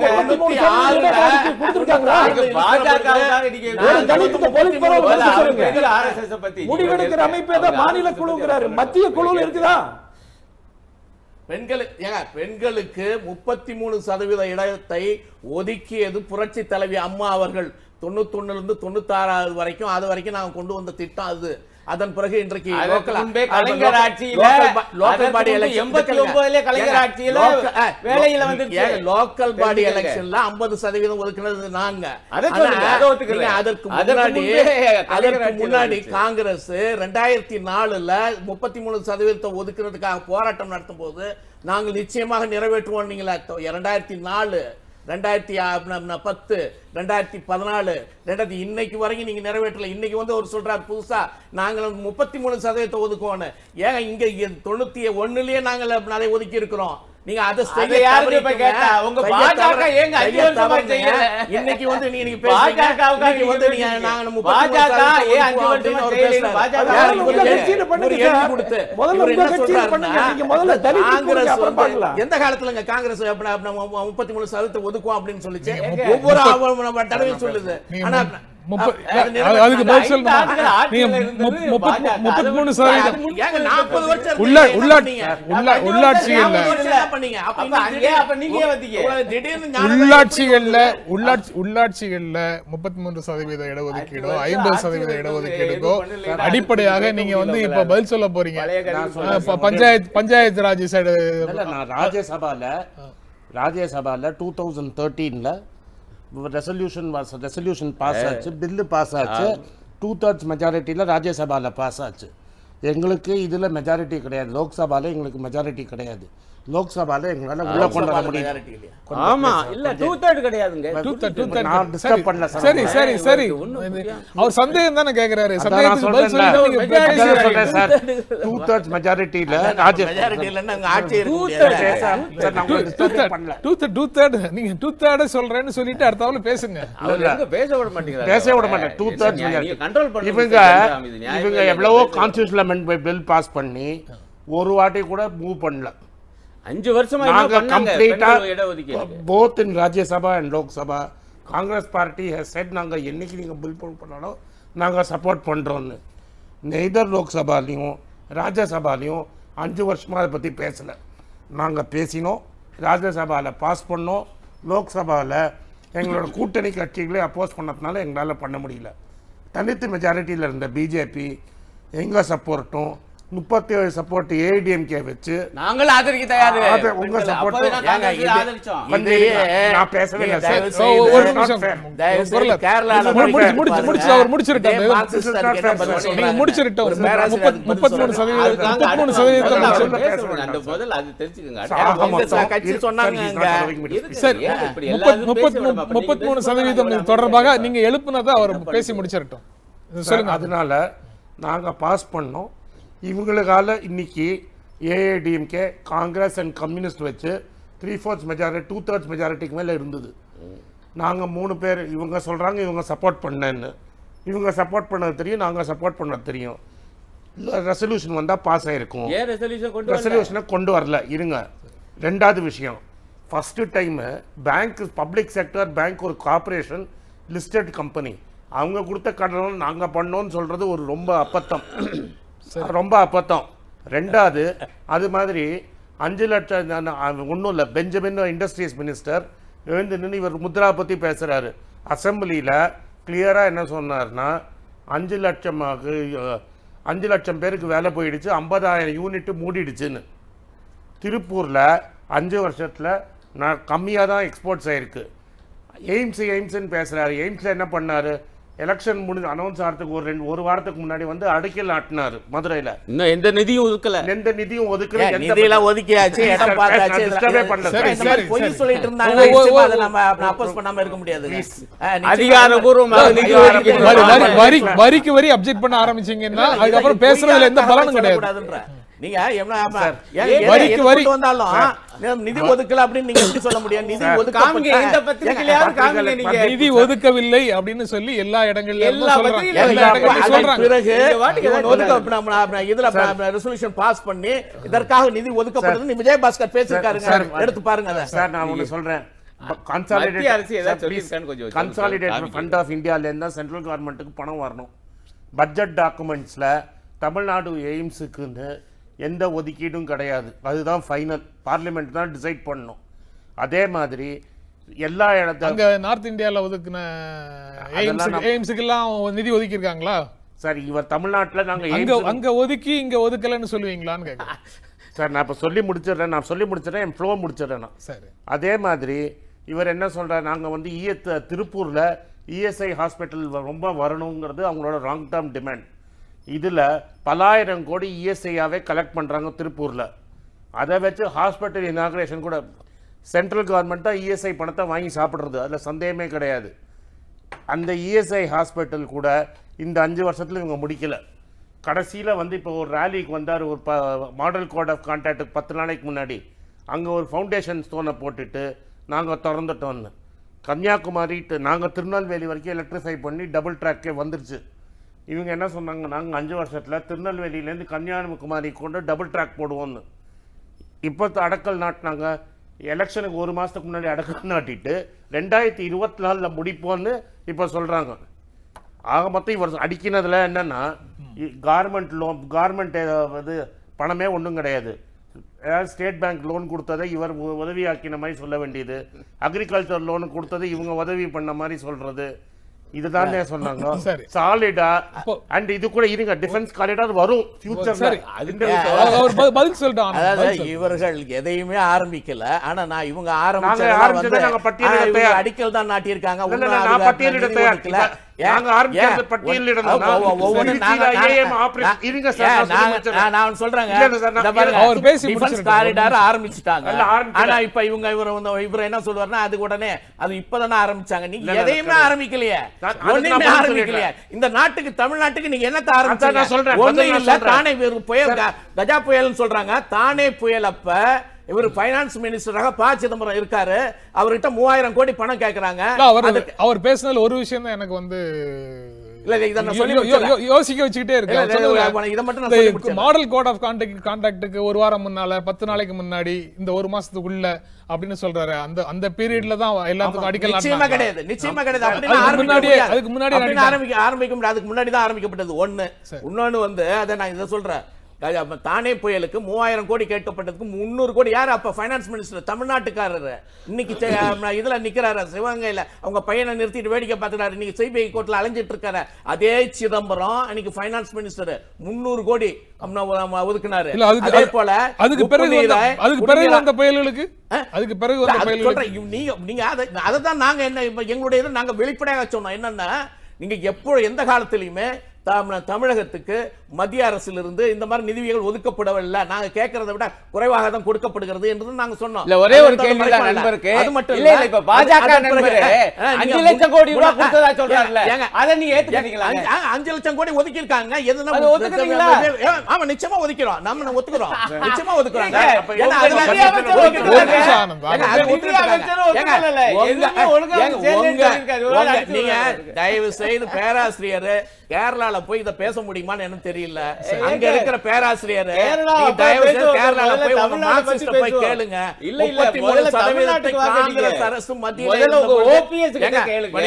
முடிவெடுக்கிற அமைப்பு மாநில குழுங்கிறாரு, மத்திய குழு இருக்குதா? பெண்களுக்கு 33% இடத்தை ஒதுக்கியது புரட்சி தலைவி அம்மா அவர்கள் 91 இருந்து 96 வரைக்கும். அது வரைக்கும் நாங்க கொண்டு வந்த திட்டம் அது. அதன் பிறகு இன்றைக்கு கலைஞர் ஆட்சியில லோக்கல் பாடி எலெக்ஷன் 89 கலைஞர் ஆட்சியில வேலையில வந்து லோக்கல் பாடி எலெக்ஷன்ல 50% ஒதுக்குனது நாங்க. அதற்கு முன்னாடி காங்கிரஸ் 2004ல 33% ஒதுக்குறதுக்காக போராட்டம் நடத்தும் போது நாங்கள் நிச்சயமாக நிறைவேற்றுவோம். நீங்களா 2004 2010 2014 இன்னைக்கு வரைக்கும் நீங்க நிறைவேற்றல. இன்னைக்கு வந்து ஒரு சொல்றாரு புதுசா நாங்கள் 33% ஒதுக்குவோம். ஏங்க இங்க 91லயே நாங்கள் அதை ஒதுக்கி இருக்கிறோம். நீங்க அதை யாருக்கு இப்ப கேட்டா உங்க பாஜக ஏங்க 5 வருஷமா செய்யல? இன்னைக்கு வந்து நீங்க பேசுறீங்க, இன்னைக்கு வந்து நீங்க நாங்க பாஜக ஏன் 5 வருஷமா செய்யல? பாஜக கட்சியில பண்ணுங்க கொடுத்து முதல்ல உங்க கட்சியில பண்ணுங்க. நீங்க முதல்ல காங்கிரஸ் எந்த காலத்துலங்க காங்கிரஸ் 33% ஒதுக்குவோம் அப்படின்னு சொல்லிச்சு ஒவ்வொரு தடவை சொல்லுது. ஆனா அதுக்கு பதில் சொல்லுங்க. நீங்க 33% உள்ளாட்சிகள்ல 33% இடஒதுக்கீடோ 50% இடஒதுக்கீடுக்கோ அடிப்படையாக நீங்க வந்து இப்ப பதில் சொல்ல போறீங்க. பஞ்சாயத்து ராஜ் சைடு ராஜ்யசபால 2013ல ரெசல்யூஷன் பாஸ் ஆச்சு, பில்லு பாஸ் ஆச்சு. 2/3 மெஜாரிட்டியில் ராஜ்யசபாவில் பாஸ் ஆச்சு. எங்களுக்கு இதில் மெஜாரிட்டி கிடையாது. லோக்சபாவில் எங்களுக்கு மெஜாரிட்டி கிடையாது. லோக்சபால எங்களால உள்ள கொண்டு வர முடியல. ஆமா இல்ல 2/3 கிடையாதுங்க. 2/3 நான் டிஸ்டர்ப் பண்ணல. சரி சரி சரி அவர் சந்தேகம் தானே கேக்குறாரு. சந்தேகத்துக்கு பதில் சொல்லுங்க. நீங்க பேசுறீங்க சார். 2/3 மெஜாரிட்டில ராஜ்ய மெஜாரிட்டில நாங்க ஆட்சி இருக்கு சார். நான் டிஸ்டர்ப் பண்ணல. 2/3 நீங்க 2/3 சொல்றேன்னு சொல்லிட்டு அடுத்தவங்க பேசுங்க. அவர் எங்க பேச விட மாட்டீங்க. பேச விட மாட்டேன். 2/3 நீங்க கண்ட்ரோல் பண்ணுங்க. இவங்க எவ்வளவோ கான்ஸ்டிடியூஷனல் அமெண்ட்மென்ட் பில் பாஸ் பண்ணி ஒரு வாட்டி கூட மூவ் பண்ணல. 5 வருஷமா என்ன பண்ணாங்க? both in Rajya Sabha and Lok Sabha, Congress party has said நாங்க என்னைக்கு நீங்க பில் பண்ணாலும் நாங்க சப்போர்ட் பண்றோம்னு. நெய்தர் லோக் சபாலையும் ராஜ்யசபாலையும் 5 வருஷமா அதை பத்தி பேசல. நாங்க பேசினோம், ராஜ்யசபால பாஸ் பண்ணோம், லோக்சபால எங்களோட கூட்டணி கட்சிகளே அப்போஸ் பண்ணதுனால எங்களால பண்ண முடியல. தனித்து மெஜாரிட்டியில் இருந்த பிஜேபி எங்க சப்போர்ட்டும் 37 சப்போர்ட் ஏடிஎம்கே வச்சு நாங்கள் ஆதரிக்க தயார். உங்க சப்போர்ட் ஆதரிச்சோம். நான் பேசவே இல்லை சார். ஒரு நிமிஷம் கேரளால முடிச்சு அவர் முடிச்சிட்டாரு. நீங்க முடிச்சிட்டோம். 33% அந்த பதில் அது தெரிஞ்சுக்கங்க. கட்சி சொன்னாங்க சரி 33% தொடர்பாக நீங்க எழுப்புனதை அவர் பேசி முடிச்சிட்டோம். சொல்லுங்க. அதனால நாங்க பாஸ் பண்ணோம். இவங்களுக்கால இன்னைக்கு ஏஐடிஎம்கே காங்கிரஸ் அண்ட் கம்யூனிஸ்ட் வச்சு 3/4 மெஜாரிட்டி 2/3 மெஜாரிட்டிக்கு மேலே இருந்தது. நாங்கள் 3 பேர், இவங்க சொல்கிறாங்க இவங்க சப்போர்ட் பண்ணேன்னு, இவங்க சப்போர்ட் பண்ணது தெரியும், நாங்கள் சப்போர்ட் பண்ணது தெரியும். ரெசல்யூஷன் வந்தால் பாஸ் ஆகிருக்கும். ரெசல்யூஷனை கொண்டு வரல. இருங்க, ரெண்டாவது விஷயம், first time bank, public sector bank ஒரு கார்பரேஷன் லிஸ்டட் கம்பெனி, அவங்க கொடுத்த கடன் நாங்கள் பண்ணோன்னு சொல்கிறது ஒரு ரொம்ப அப்பத்தம், ரொம்ப அப்பத்தம். ரெண்டாவது, அது மாதிரி 5 லட்சம் ஒன்றும் இல்லை, பெஞ்சமின் இண்டஸ்ட்ரீஸ் மினிஸ்டர் எழுந்து நின்று இவர் முத்ரா பற்றி பேசுகிறாரு அசம்பிளியில். கிளியராக என்ன சொன்னார்னா 5 லட்சம் பேருக்கு வேலை போயிடுச்சு, 50,000 யூனிட்டு மூடிடுச்சுன்னு. திருப்பூரில் 5 வருஷத்தில் நான் கம்மியாக தான் எக்ஸ்போர்ட்ஸ் ஆகிருக்கு. எய்ம்ஸ்ன்னு பேசுகிறாரு. எய்ம்ஸில் என்ன பண்ணார், எலெக்ஷன் அனௌன்ஸ் ஆகிறதுக்கு ஒரு வாரத்துக்கு முன்னாடி வந்து அடிக்கல் நாட்டினார் மதுரையில். இன்னும் எந்த நிதியும் ஒதுக்கல, எந்த நிதியும் ஒதுக்கல, நிதியெல்லாம் ஒதுக்கியாச்சு, இடம் பார்த்தாச்சு. பொய் சொல்லிட்டு இருந்தாங்க, அதை நம்ம அப்போஸ் பண்ணாம இருக்க முடியாது. அதிகாரபூர்வமாக வரிக்கு வரி அப்ஜெக்ட் பண்ண ஆரம்பிச்சீங்கன்னா அதுக்கப்புறம் பேசுறதுல எந்த பலனும் கிடையாது. நீங்க வரிக்கு வரி வந்தாலும் நிதி ஒதுக்கல அப்படின்னு நீங்க எப்படி சொல்ல முடியும்? நிதி நிதி ஒதுக்கவில்லை அப்படின்னு சொல்லி எல்லா இடங்களிலும் ரெசல்யூஷன் பாஸ் பண்ணி இதற்காக நிதி ஒதுக்கப்படுது விஜயபாஸ்கர் பேசிருக்காருங்க, எடுத்து பாருங்க. சார் நான் ஒண்ணு சொல்றேன், கன்சாலிடேட்டட் ஃபண்ட் ஆஃப் இந்தியால இருந்தா சென்ட்ரல் கவர்மெண்ட்டுக்கு பணம் வரணும். பட்ஜெட் டாக்குமெண்ட்ஸ்ல தமிழ்நாடு எய்ம்ஸுக்குன்னு எந்த ஒதுக்கீடும் கிடையாது. அதுதான் ஃபைனல், பார்லிமெண்ட் தான் டிசைட் பண்ணணும். அதே மாதிரி எல்லா இடத்துல நார்த் இந்தியாவில் ஒதுக்குன எய்ம்ஸுக்கெல்லாம் நிதி ஒதுக்கி இருக்காங்களா சார்? இவர் தமிழ்நாட்டில் நாங்கள் அங்க ஒதுக்கி இங்க ஒதுக்கலன்னு சொல்லுவீங்களான்னு கேட்குறேன் சார். நான் இப்போ சொல்லி முடிச்சிடுறேன், என் ஃப்ளோ முடிச்சிடுறேன் நான். சரி, அதே மாதிரி இவர் என்ன சொல்கிறார், நாங்கள் வந்து திருப்பூரில் இஎஸ்ஐ ஹாஸ்பிட்டல் ரொம்ப வரணுங்கிறது அவங்களோட லாங் டேர்ம் டிமாண்ட். இதில் பலாயிரம் கோடி இஎஸ்ஐயாவே கலெக்ட் பண்ணுறாங்க திருப்பூரில். அதை வச்சு ஹாஸ்பிட்டல் இனாக்ரேஷன் கூட சென்ட்ரல் கவர்மெண்ட் தான் இஎஸ்ஐ பணத்தை வாங்கி சாப்பிட்றது, அதில் சந்தேகமே கிடையாது. அந்த இஎஸ்ஐ ஹாஸ்பிட்டல் கூட இந்த 5 வருஷத்தில் இவங்க முடிக்கலை. கடைசியில் வந்து இப்போ ஒரு ரேலிக்கு வந்தார், ஒரு மாடல் கோட் ஆஃப் கான்டாக்டுக்கு 10 நாளைக்கு முன்னாடி அங்கே ஒரு ஃபவுண்டேஷன் ஸ்டோனை போட்டுட்டு நாங்கள் திறந்துட்டோன்னு. கன்னியாகுமரி நாங்கள் திருநெல்வேலி வரைக்கும் எலக்ட்ரிஃபை பண்ணி டபுள் ட்ராக்கே வந்துருச்சு. இவங்க என்ன சொன்னாங்க, நாங்கள் 5 வருஷத்தில் திருநெல்வேலியிலேருந்து கன்னியாகுமரி கொண்டு டபுள் ட்ராக் போடுவோன்னு. இப்போ அடக்கல் நாட்டினாங்க, எலெக்ஷனுக்கு 1 மாதத்துக்கு முன்னாடி அடக்கல் நாட்டிட்டு 2024 முடிப்போன்னு இப்போ சொல்கிறாங்க. ஆக மொத்தம் இவர் அடிக்கினதில் என்னென்னா கார்மெண்ட் இது பணமே ஒன்றும் கிடையாது. ஏதாவது ஸ்டேட் பேங்க் லோன் கொடுத்ததை இவர் உதவியாக்கின மாதிரி சொல்ல வேண்டியது, அக்ரிகல்ச்சர் லோன் கொடுத்ததை இவங்க உதவி பண்ண மாதிரி சொல்கிறது, இதுதான் சொன்னாங்க. சாலிடா அண்ட் இது கூட இருங்க, டிஃபென்ஸ் காரிடார் வரும் ஃபியூச்சர்ல. பதில் சொல்றாங்க, அதாவது இவர்கள் எதையுமே ஆரம்பிக்கல. ஆனா நான் இவங்க ஆரம்பிச்சது அடிக்கல் தான் நாட்டி இருக்காங்க. இந்த நாட்டுக்கு தமிழ்நாட்டுக்கு நீங்க என்ன ஆரம்பிச்சாங்க? தானே புயல், கஜா புயல் சொல்றாங்க. தானே புயல் அப்ப இவர் பைனான்ஸ் மினிஸ்டராக ப. சிதம்பரம் இருக்காரு. அவர்கிட்ட 3000 கோடி பணம் கேட்கறாங்க. அவர் பேசினதுல ஒரு விஷயம் தான் எனக்கு வந்து யோசிக்க வச்சுக்கிட்டே இருக்கு. மாடல் கோட் ஆஃப் கான்டாக்டுக்கு 1 வாரம் முன்னால 10 நாளைக்கு முன்னாடி இந்த 1 மாசத்துக்குள்ள அப்படின்னு சொல்றாரு. அந்த பீரியட்ல தான் எல்லாத்துக்கும் அடிக்கல் நிச்சயமா கிடையாது. அதுக்கு முன்னாடி ஆரம்பிக்க முடியாது. அதுக்கு முன்னாடி தான் ஆரம்பிக்கப்பட்டது. இன்னொன்னு வந்து அதை நான் இதை சொல்றேன், தானே புயலுக்கு 3000 கோடி கேட்கப்பட்டதுக்கு 300 கோடி யார் அப்ப பைனான்ஸ் மினிஸ்டர்? தமிழ்நாட்டுக்காரர். இன்னைக்கு இதுல நிக்கிறாரு சிவகங்கையில, அவங்க பையனை நிறுத்திட்டு வேடிக்கை பார்த்துட்டாரு. இன்னைக்கு சிபிஐ கோர்ட்ல அலைஞ்சிட்டு இருக்காரு. அதே சிதம்பரம் இன்னைக்கு பைனான்ஸ் மினிஸ்டர் 300 கோடி ஒதுக்கினாரு. அதே போல அதுக்கு பிறகு வந்த புயல்களுக்கு நீங்க அதைதான் நாங்க என்ன எங்களுடைய நாங்க வெளிப்படையாக சொன்னோம். என்னன்னா, நீங்க எப்போ எந்த காலத்திலயுமே தமிழகத்துக்கு மத்திய அரசிலிருந்து இந்த மாதிரி நிதிகள் ஒதுக்கப்படவில்லை, நாங்க கேட்கறதை விட குறைவாக தான் கொடுக்கப்படுகிறது என்று நாங்க சொன்னோம். இல்ல ஒரே ஒரு கேள்வி தான் நண்பருக்கு. அது மட்டும் இல்ல இல்ல, இப்ப பாஜக நண்பரே 5 லட்சம் கோடி ரூபாய் கொடுத்ததா சொல்றாருல, அத நீங்க ஏத்துக்கிறீங்களா? 5 லட்சம் கோடி ஒதுக்கி இருக்காங்க. எதுனா அது ஒதுக்குறீங்களா? ஆமா, நிச்சயமா ஒதுக்கிறோம். நம்ம ஒத்துக்கிறோம், நிச்சயமா ஒதுக்குறாங்க. ஏங்க, ஏன்னா அதுல நிதி அமைச்சர் ஒரு ஒத்துக்கல. நிமிஷம் ஆனந்த். ஏங்க, அது நிதி அமைச்சர் ஒத்துக்கல. எதுவுமே ஒழுங்கா செயல்படுத்தி இருக்காரு. ஒரு அடிச்சு நீங்க விடுறாரு. தயவு செய்து பேராசிரியர் கேரளால போய் இத பேச முடியுமான்னு எனக்கு தெரியல. அங்க இருக்கிற பேராசிரியர் கேரளால நீங்க தயவு செய்து பேசுவோம். கேரளால போய் உங்க தமிழ்நாட்டை மார்க்சிஸ்ட பத்தி போய் பேசுவோம். கேளுங்க. இல்ல, இல்ல, 33% முதல்ல தமிழ்நாட்டுக்கு வாங்க காங்கிரஸ் நீங்க. அரசு மத்தியில முதல்ல இருந்த உங்க பொழுது- OPS கிட்ட ஏங்க, கேளுங்க. அவர்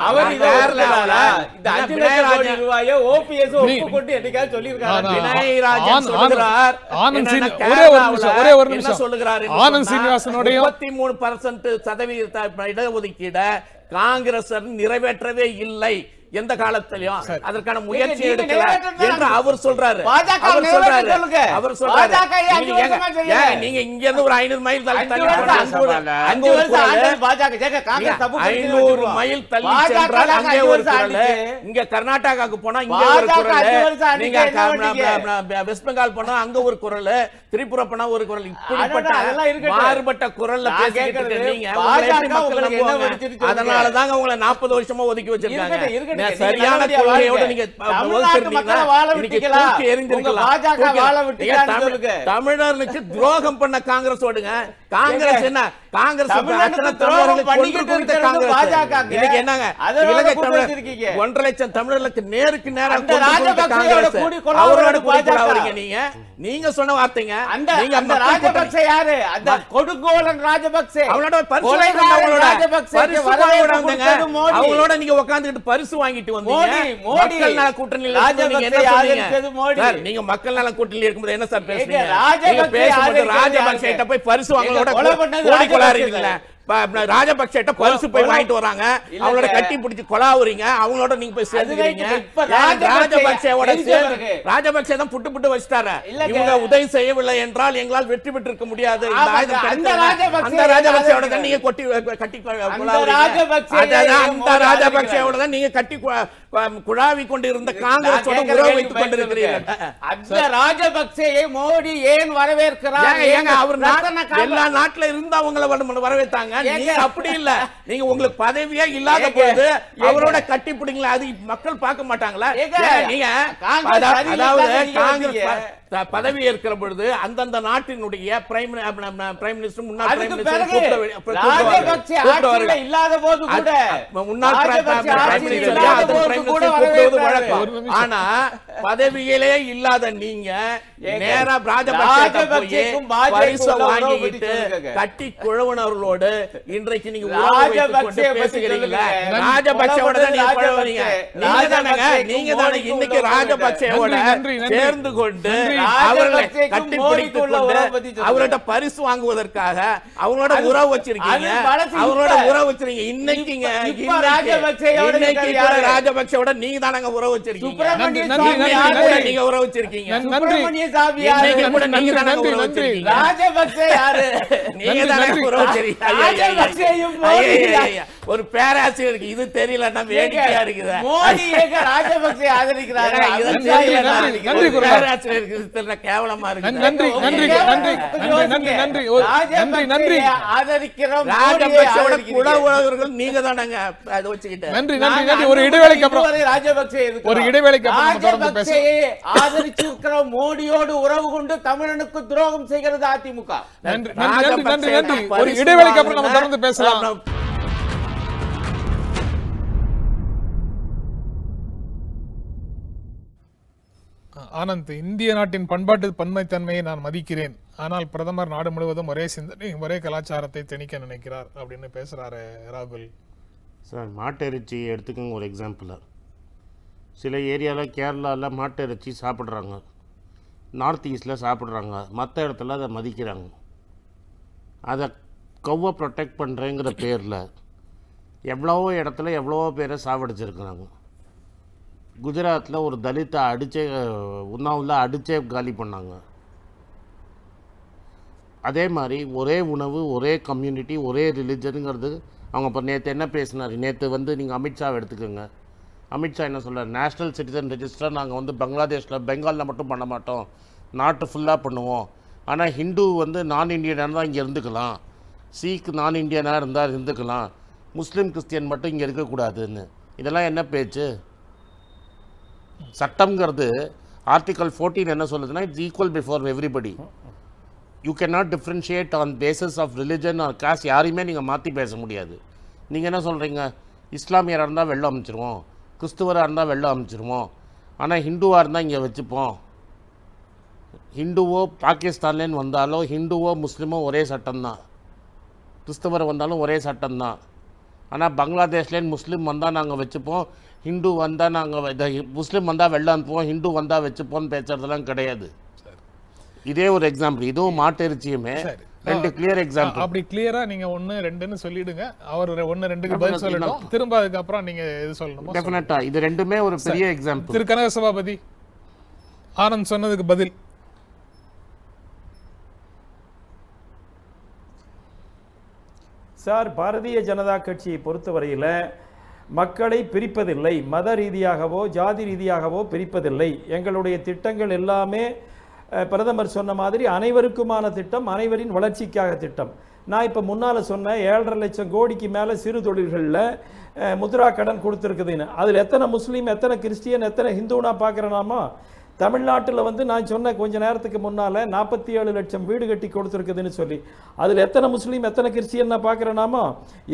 அவர் இதை கேரளால இந்த 5 லட்சம் கோடி ரூபாயை OPS ஒப்புக்கொண்டு என்னைக்காவது சொல்லியிருக்காரு? வினயராஜன் சொல்கிறார். ஆனந்த் என்னன்னா சீனி- ஒரே ஒரு நிமிஷம், ஒரே ஒரு என்ன நிமிஷம். சொல்லுகிறார் என்று ஆனந்த் சொன்னா, சீனிவாசனுடைய 33% சதவீத இடஒதுக்கீட காங்கிரஸ் நிறைவேற்றவே இல்லை எந்த காலத்திலும். அதற்கான முயற்சி நீங்க எடுக்கல நிறைவேற்றணும் என்று அவர் சொல்றாரு. பாஜக அவர் சொல்றாரு. சொல்லுங்க. அவர் சொல்றாரு. பாஜக 5 வருஷமா செய்யல. நீங்க இங்க இருந்து ஒரு 500 மைல் தள்ளி 5 வருஷம் அங்க ஒரு குரல். பாஜக காங்கிரஸ் தப்பு பண்ணி 500 மைல் தள்ளி சென்றால் அங்கே ஒரு குரல். இங்க கர்நாடகாவுக்கு போனா இங்க ஒரு குரல். நீங்க வெஸ்ட் பெங்கால் போனா அங்க ஒரு குரல். திரிபுரா போனா ஒரு குரல். இப்படிப்பட்ட மாறுபட்ட குரல்ல பேசிக்கிட்டு நீங்க அதனால தாங்க உங்களை 40 வருஷமா ஒதுக்கி வச்சிருக்காங்க. சரியான கொள்கையோட நீங்க தமிழர்களுக்கு துரோகம் பண்ண காங்கிரஸ் ஓடுங்க. காங்கிரஸ் என்ன? காங்கிரஸ் 1.5 லட்சம் தமிழர்களுக்கு நேருக்கு நேராக அவரோட கூடிக்கொள்ளாதீங்க. நீங்க சொன்ன வார்த்தைங்க. அந்த ராஜபக்ச யாரு? அந்த கொடுங்கோலன் ராஜபக்ச. அவனோட அவங்களோட நீங்க உட்கார்ந்துட்டு பரிசு வாங்கிட்டு வந்தீங்க. மக்கள் நல கூட்டணியில் நீங்க மக்கள் நல கூட்டணியில் இருக்கும்போது என்ன சார் பேசுறீங்க? நீங்க பேசும்போது ராஜபக்ச கிட்ட போய் பரிசு வாங்களோட கோடிக்கொள்ளாதீங்களா? ராஜபக்ச பரிசு போய் வாங்கிட்டு வராங்க. அவங்களோட கட்டி பிடிச்சு கொலாவுறீங்க. அவங்களோட நீங்க போய் சேர்ந்துக்கிறீங்க. ராஜபக்சே தான் புட்டு வச்சுட்டாரு. இவங்க உதவி செய்யவில்லை என்றால் எங்களால் வெற்றி பெற்றிருக்க முடியாது. அந்த ராஜபக்சேவோட தான் நீங்க கட்டி குழாவி கொண்டிருந்த காங்கிரஸோட உறவு வைத்துக் கொண்டிருக்கிறீர்கள். அந்த ராஜபக்சேயை மோடி ஏன் வரவேற்கிறார்? அவர் எல்லா நாட்டுல இருந்து அவங்களை வரவேற்றாங்க. நீங்க அப்படி இல்ல. நீங்க உங்களுக்கு பதவியே இல்லாத போது அவரோட கட்டி பிடிங்களா? அது மக்கள் பார்க்க மாட்டாங்களா? நீங்க அதாவது காங்கிரஸ் பதவி ஏற்கிற பொழுது அந்தந்த நாட்டினுடைய பிரைம் மினிஸ்டர் முன்னாள் பிரைம் மினிஸ்டர் இல்லாத போது கூட முன்னாள் பிரைம் மினிஸ்டர் வழக்கம். ஆனா பதவியிலே இல்லாத நீங்க நேரா ராஜபக்சேக்கும் பரிசு வாங்கிக்கிட்டு கட்டி குழவனவர்களோடு இன்றைக்கு நீங்க பேசுகிறீங்களா? ராஜபக்சேவோட தான் நீங்க பழகுறீங்க. நீங்க தானே இன்னைக்கு ராஜபக்சேவோட சேர்ந்து கொண்டு அவர்களை கட்டி பிடித்துக் கொண்டு அவரோட பரிசு வாங்குவதற்காக அவங்களோட உறவு வச்சிருக்கீங்க. அவரோட உறவு வச்சிருக்கீங்க. இன்னைக்கு ராஜபக்சேவோட நீங்க தானங்க உறவு வச்சிருக்கீங்க. நீங்க உறவு வச்சிருக்கீங்க. ஒரு பேராசிரியருக்கு இது தெரியலன்னா வேடிக்கையா இருக்குது. பேராசிரியருக்கு கேவலமா இருக்கு. நீங்க தானங்க அதை வச்சுக்கிட்டு ஒரு இடைவேளைக்கு அப்புறம் ஆதரிச்சிருக்கிற மோடியோடு உறவு கொண்டு தமிழனுக்கு துரோகம் செய்கிறது அதிமுக. ஒரு இடைவேளைக்கு அப்புறம் நம்ம தொடர்ந்து பேசலாம். ஆனந்த், இந்திய நாட்டின் பண்பாட்டு பன்மைத்தன்மையை நான் மதிக்கிறேன். ஆனால் பிரதமர் நாடு முழுவதும் ஒரே சிந்தனை, ஒரே கலாச்சாரத்தை திணிக்க நினைக்கிறார் அப்படின்னு பேசுறாரு ராகுல். சார், மாட்டு இறைச்சி எடுத்துக்கோங்க ஒரு எக்ஸாம்பிள். சில ஏரியாவில் கேரளாவில் மாட்டு இறைச்சி சாப்பிட்றாங்க, நார்த் ஈஸ்டில் சாப்பிட்றாங்க, மற்ற இடத்துல அதை மதிக்கிறாங்க. அதை கவ்வை ப்ரொடெக்ட் பண்ணுறேங்கிற பேரில் எவ்வளவோ இடத்துல எவ்வளவோ பேரை சாவடிச்சிருக்கிறாங்க. குஜராத்தில் ஒரு தலித்தை உண்ணாவில் அடிச்சே காலி பண்ணாங்க. அதே மாதிரி ஒரே உணவு, ஒரே கம்யூனிட்டி, ஒரே ரிலிஜனுங்கிறது அவங்க இப்போ நேற்று என்ன பேசினார்? நேற்று நீங்கள் அமித்ஷாவை எடுத்துக்கோங்க. அமித்ஷா என்ன சொல்கிறார், நேஷ்னல் சிட்டிசன் ரெஜிஸ்டர் நாங்கள் வந்து பங்களாதேஷில் பெங்காலில் மட்டும் பண்ண மாட்டோம், நாட்டு ஃபுல்லாக பண்ணுவோம். ஆனால் ஹிந்து வந்து நான் இண்டியனாக தான் இங்கே இருந்துக்கலாம், சீக் நான் இண்டியனாக இருந்தால் இருந்துக்கலாம், முஸ்லீம் கிறிஸ்டியன் மட்டும் இங்கே இருக்கக்கூடாதுன்னு. இதெல்லாம் என்ன பேச்சு? சட்டம்ங்கிறது ஆர்டிகல் 14 என்ன சொல்லுதுன்னா, it's equal before everybody. You can not differentiate on basis of religion or caste. யாரையுமே நீங்கள் மாற்றி பேச முடியாது. நீங்கள் என்ன சொல்கிறீங்க, இஸ்லாமியராக இருந்தால் வெள்ளம் அமைச்சிருவோம், கிறிஸ்துவராக இருந்தால் வெள்ளம் அமைச்சிருவோம், ஆனால் ஹிந்துவாக இருந்தால் இங்கே வச்சுப்போம். ஹிந்துவோ பாகிஸ்தான்லேன்னு வந்தாலோ ஹிந்துவோ முஸ்லீமோ ஒரே சட்டம்தான், கிறிஸ்தவர் வந்தாலும் ஒரே சட்டம்தான். ஆனால் பங்களாதேஷ்லேன்னு முஸ்லீம் வந்தால் நாங்கள் வச்சுப்போம், ஹிந்து வந்தால் நாங்கள் முஸ்லீம் வந்தால் வெள்ளம் அனுப்புவோம், ஹிந்து வந்தால் வச்சுப்போம்னு பேசுறதெல்லாம் கிடையாது. இதே ஒரு எக்ஸாம்பிள். இதுவும் மாட்டிறைச்சியுமே ரெண்டு கிளியர் எக்ஸாம்பிள். அப்படி கிளியரா நீங்க 1 2ன்னு சொல்லிடுங்க. அவர் 1 2க்கு பதில் சொல்லணும். திரும்ப அதுக்கு அப்புறம் நீங்க எது சொல்லணுமோ டெஃபினட்டா. இது ரெண்டுமே ஒரு பெரிய எக்ஸாம்பிள். திரு கனக சபாபதி, ஆனந்த் சொன்னதுக்கு பதில். சார், பாரதிய ஜனதா கட்சியை பொறுத்தவரையில் மக்களை பிரிப்பதில்லை, மத ரீதியாகவோ ஜாதி ரீதியாகவோ பிரிப்பதில்லை. எங்களுடைய திட்டங்கள் எல்லாமே பிரதமர் சொன்ன மாதிரி அனைவருக்குமான திட்டம், அனைவரின் வளர்ச்சிக்காக திட்டம். நான் இப்போ முன்னால் சொன்ன 7.5 லட்சம் கோடிக்கு மேலே சிறு தொழில்களில் முத்ரா கடன் கொடுத்துருக்குதுன்னு, அதில் எத்தனை முஸ்லீம், எத்தனை கிறிஸ்டியன், எத்தனை ஹிந்துனா பார்க்குறனாமோ. தமிழ்நாட்டில் வந்து நான் சொன்ன கொஞ்ச நேரத்துக்கு முன்னால் 47 லட்சம் வீடு கட்டி கொடுத்துருக்குதுன்னு சொல்லி, அதில் எத்தனை முஸ்லீம், எத்தனை கிறிஸ்டியன் நான் பார்க்குறேனாமோ.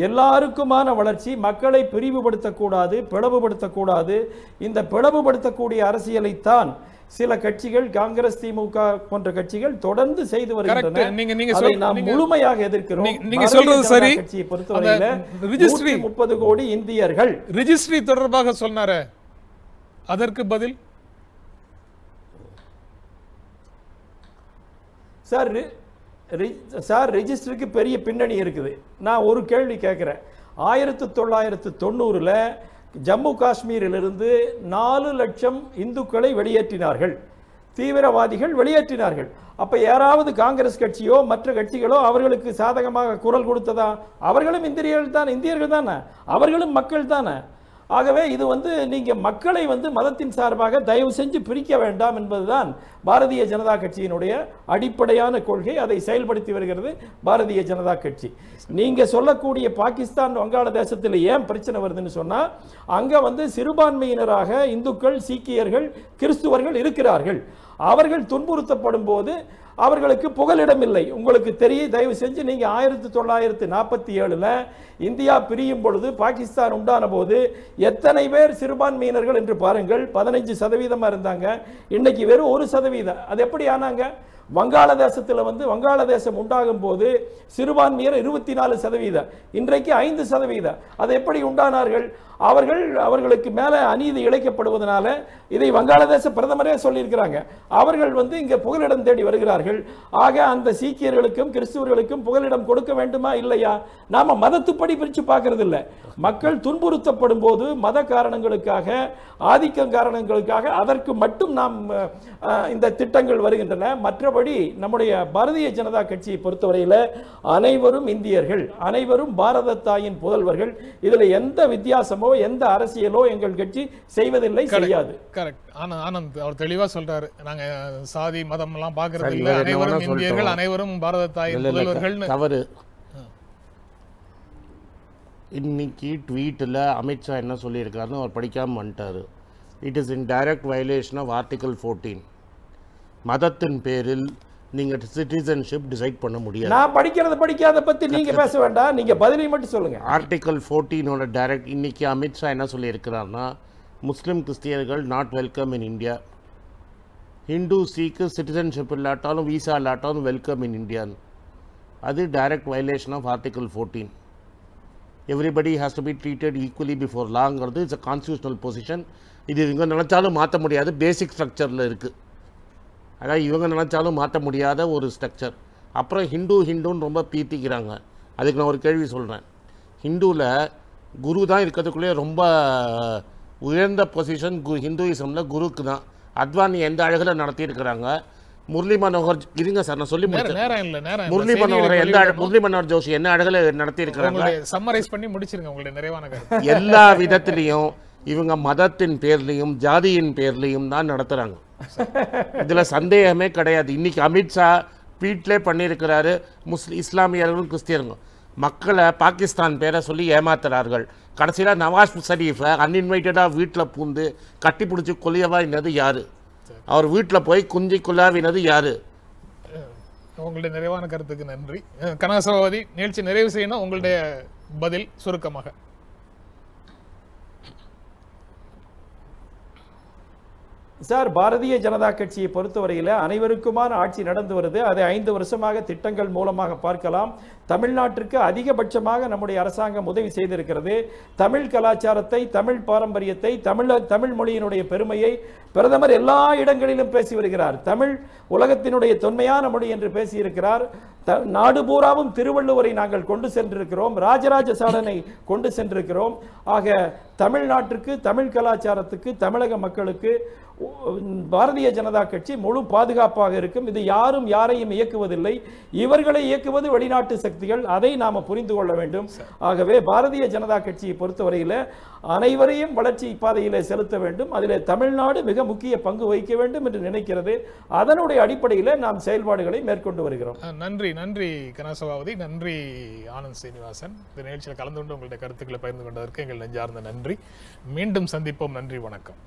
எல்லாருக்குமான வளர்ச்சி. மக்களை பிரிவுபடுத்தக்கூடாது, பிளவுபடுத்தக்கூடாது. இந்த பிளவுபடுத்தக்கூடிய அரசியலைத்தான் சில கட்சிகள், காங்கிரஸ், திமுக போன்ற கட்சிகள் தொடர்ந்து செய்து வருகின்றன. அதை நாம் முழுமையாக எதிர்க்கிறோம். நீங்க சொல்றது சரி. கட்சியை பொறுத்தவரையில 30 கோடி இந்தியர்கள் ரிஜிஸ்ட்ரி தொடர்பாக சொன்னாரே, அதற்கு பதில் சார் ரிஜிஸ்டருக்கு பெரிய பின்னணி இருக்குது. நான் ஒரு கேள்வி கேட்குறேன். 1990 ஜம்மு காஷ்மீரிலிருந்து 4 லட்சம் இந்துக்களை வெளியேற்றினார்கள், தீவிரவாதிகள் வெளியேற்றினார்கள். அப்ப யாராவது காங்கிரஸ் கட்சியோ மற்ற கட்சிகளோ அவர்களுக்கு சாதகமாக குரல் கொடுத்ததா? அவர்களும் இந்தியர்கள் தானே, அவர்களும் மக்கள் தானே. ஆகவே இது வந்து நீங்க மக்களை வந்து மதத்தின் சார்பாக தயவு செஞ்சு பிரிக்க வேண்டாம் என்பதுதான் பாரதிய ஜனதா கட்சியினுடைய அடிப்படையான கொள்கை. அதை செயல்படுத்தி வருகிறது பாரதிய ஜனதா கட்சி. நீங்க சொல்லக்கூடிய பாகிஸ்தான், வங்காளதேசத்தில் ஏன் பிரச்சனை வருதுன்னு சொன்னா, அங்க வந்து சிறுபான்மையினராக இந்துக்கள், சீக்கியர்கள், கிறிஸ்துவர்கள் இருக்கிறார்கள். அவர்கள் துன்புறுத்தப்படும் போது அவர்களுக்கு புகலிடம் இல்லை. உங்களுக்கு தெரியும், தயவு செஞ்சு நீங்க 1947 இந்தியா பிரியும் பொழுது, பாகிஸ்தான் உண்டான போது எத்தனை பேர் சிறுபான்மையினர்கள் என்று பாருங்கள். 15% இருந்தாங்க, இன்னைக்கு வெறும் 1%. அது எப்படி ஆனாங்க? வங்காளதேசத்தில் வந்து வங்காளதேசம் உண்டாகும் போது சிறுபான்மையர் 24%, இன்றைக்கு 5%. அது எப்படி உண்டானார்கள்? அவர்களுக்கு மேல அநீதி இழைக்கப்படுவதனால இதை வங்காளதேச பிரதமரே சொல்லியிருக்கிறாங்க. அவர்கள் வந்து இங்க புகலிடம் தேடி வருகிறார்கள். ஆக அந்த சீக்கியர்களுக்கும் கிறிஸ்துவர்களுக்கும் புகலிடம் கொடுக்க வேண்டுமா இல்லையா? நாம மதத்துப்படி பிரிச்சு பார்க்கறது இல்லை. மக்கள் துன்புறுத்தப்படும் போது மத காரணங்களுக்காக, ஆதிக்கம் காரணங்களுக்காக அதற்கு மட்டும் நாம் இந்த திட்டங்கள் வருகின்றன. மற்றபடி நம்முடைய பாரதிய ஜனதா கட்சியை பொறுத்தவரையில அனைவரும் இந்தியர்கள், அனைவரும் பாரத தாயின் புதல்வர்கள். இதுல எந்த வித்தியாசமோ எந்த அரசியலோ எங்கள் கட்சி செய்வதில்லை, செய்யாது. கரெக்ட். ஆனந்த் அவர் தெளிவா சொல்றாரு. நாங்க சாதி மதம் எல்லாம் பாக்குறது இல்ல, அனைவரும் இந்தியர்கள், அனைவரும் பாரத தாயின் புதல்வர்கள். தவறு. இன்னைக்கு ட்வீட்டில் அமித்ஷா என்ன சொல்லியிருக்காருன்னு அவர் படிக்காமல் வந்துட்டார். It is in direct violation of article 14. மதத்தின் பேரில் நீங்கள் சிட்டிசன்ஷிப் டிசைட் பண்ண முடியாது. நான் படிக்கிறத படிக்காத பற்றி நீங்கள் பேச வேண்டாம், நீங்கள் பதிலை மட்டும் சொல்லுங்கள். ஆர்டிகல் 14ஓட டைரக்ட் இன்னைக்கு அமித்ஷா என்ன சொல்லியிருக்கிறாருன்னா, முஸ்லீம் கிறிஸ்டியர்கள் not welcome in India, Hindu Sikh citizenship இல்லாட்டாலும் வீசா இல்லாட்டாலும் வெல்கம் இன் இந்தியான்னு. அது direct violation of article 14. Everybody has to be treated equally before லாங்கிறது இட்ஸ் அ கான்ஸ்டியூஷனல் பொசிஷன். இது இவங்க நினச்சாலும் மாற்ற முடியாது, பேசிக் ஸ்ட்ரக்சரில் இருக்குது. அதாவது இவங்க நினச்சாலும் மாற்ற முடியாத ஒரு ஸ்ட்ரக்சர். அப்புறம் ஹிந்துன்னு ரொம்ப பீத்திக்கிறாங்க. அதுக்கு நான் ஒரு கேள்வி சொல்கிறேன். ஹிந்துவில் குரு தான் இருக்கிறதுக்குள்ளே ரொம்ப உயர்ந்த பொசிஷன் ஹிந்துயிசமில் குருக்கு தான். அத்வானி எந்த அழகில் நடத்தியிருக்கிறாங்க. முரளி மனோகர் இருங்க சார், நான் சொல்லி முடிச்சேன். முரளி மனோகர் ஜோஷி என்ன அழகில் நடத்தியிருக்கிறாங்க. சம்மரைஸ் பண்ணி முடிச்சிருங்க உங்களுடைய நிறைவான எல்லா விதத்திலையும் இவங்க மதத்தின் பேர்லையும் ஜாதியின் பேர்லையும் தான் நடத்துகிறாங்க. இதில் சந்தேகமே கிடையாது. இன்றைக்கி அமித்ஷா ட்வீட்லே பண்ணியிருக்கிறாரு, இஸ்லாமியர்களும் கிறிஸ்டியர்களும் மக்களை பாகிஸ்தான் பேரை சொல்லி ஏமாத்துறார்கள். கடைசியில் நவாஸ் ஷரீஃபை அன்இன்வைட்டடாக வீட்டில் பூந்து கட்டி பிடிச்சி கொல்லியவாயினது யார்? அவர் வீட்டில் போய் குஞ்சி குலாவினது யார்? உங்களுடைய நிறைவான கருத்துக்கு நன்றி. கனகசபாபதி, நிகழ்ச்சி நிறைவு செய்யணும். உங்களுடைய பதில் சுருக்கமாக. சார், பாரதிய ஜனதா கட்சியை பொறுத்தவரையில் அனைவருக்குமான ஆட்சி நடந்து வருது. அதை 5 வருஷமாக திட்டங்கள் மூலமாக பார்க்கலாம். தமிழ்நாட்டிற்கு அதிகபட்சமாக நம்முடைய அரசாங்கம் உதவி செய்திருக்கிறது. தமிழ் கலாச்சாரத்தை, தமிழ் பாரம்பரியத்தை, தமிழ் மொழியினுடைய பெருமையை பிரதமர் எல்லா இடங்களிலும் பேசி வருகிறார். தமிழ் உலகத்தினுடைய தொன்மையான மொழி என்று பேசியிருக்கிறார். நாடு பூராவும் திருவள்ளுவரை நாங்கள் கொண்டு சென்றிருக்கிறோம், ராஜராஜ சோழனை கொண்டு சென்றிருக்கிறோம். ஆக தமிழ்நாட்டிற்கு, தமிழ் கலாச்சாரத்துக்கு, தமிழக மக்களுக்கு பாரதிய ஜனதா கட்சி முழு பாதுகாப்பாக இருக்கும். இது யாரும் யாரையும் இயக்குவதில்லை, இவர்களை இயக்குவது வெளிநாட்டு சக்திகள். அதை நாம புரிந்து கொள்ள வேண்டும். ஆகவே பாரதிய ஜனதா கட்சியை பொறுத்தவரையில் அனைவரையும் வளர்ச்சி பாதையிலே செலுத்த வேண்டும். அதில் தமிழ்நாடு மிக முக்கிய பங்கு வகிக்க வேண்டும் என்று நினைக்கிறது. அதனுடைய அடிப்படையில் நாம் செயல்பாடுகளை மேற்கொண்டு வருகிறோம். நன்றி நன்றி கனகசபாபதி, நன்றி ஆனந்த் சீனிவாசன். இந்த நிகழ்ச்சியில் கலந்து கொண்டு உங்களுடைய கருத்துக்களை பகிர்ந்து கொண்டதற்கு எங்கள் நெஞ்சார்ந்த நன்றி. மீண்டும் சந்திப்போம். நன்றி, வணக்கம்.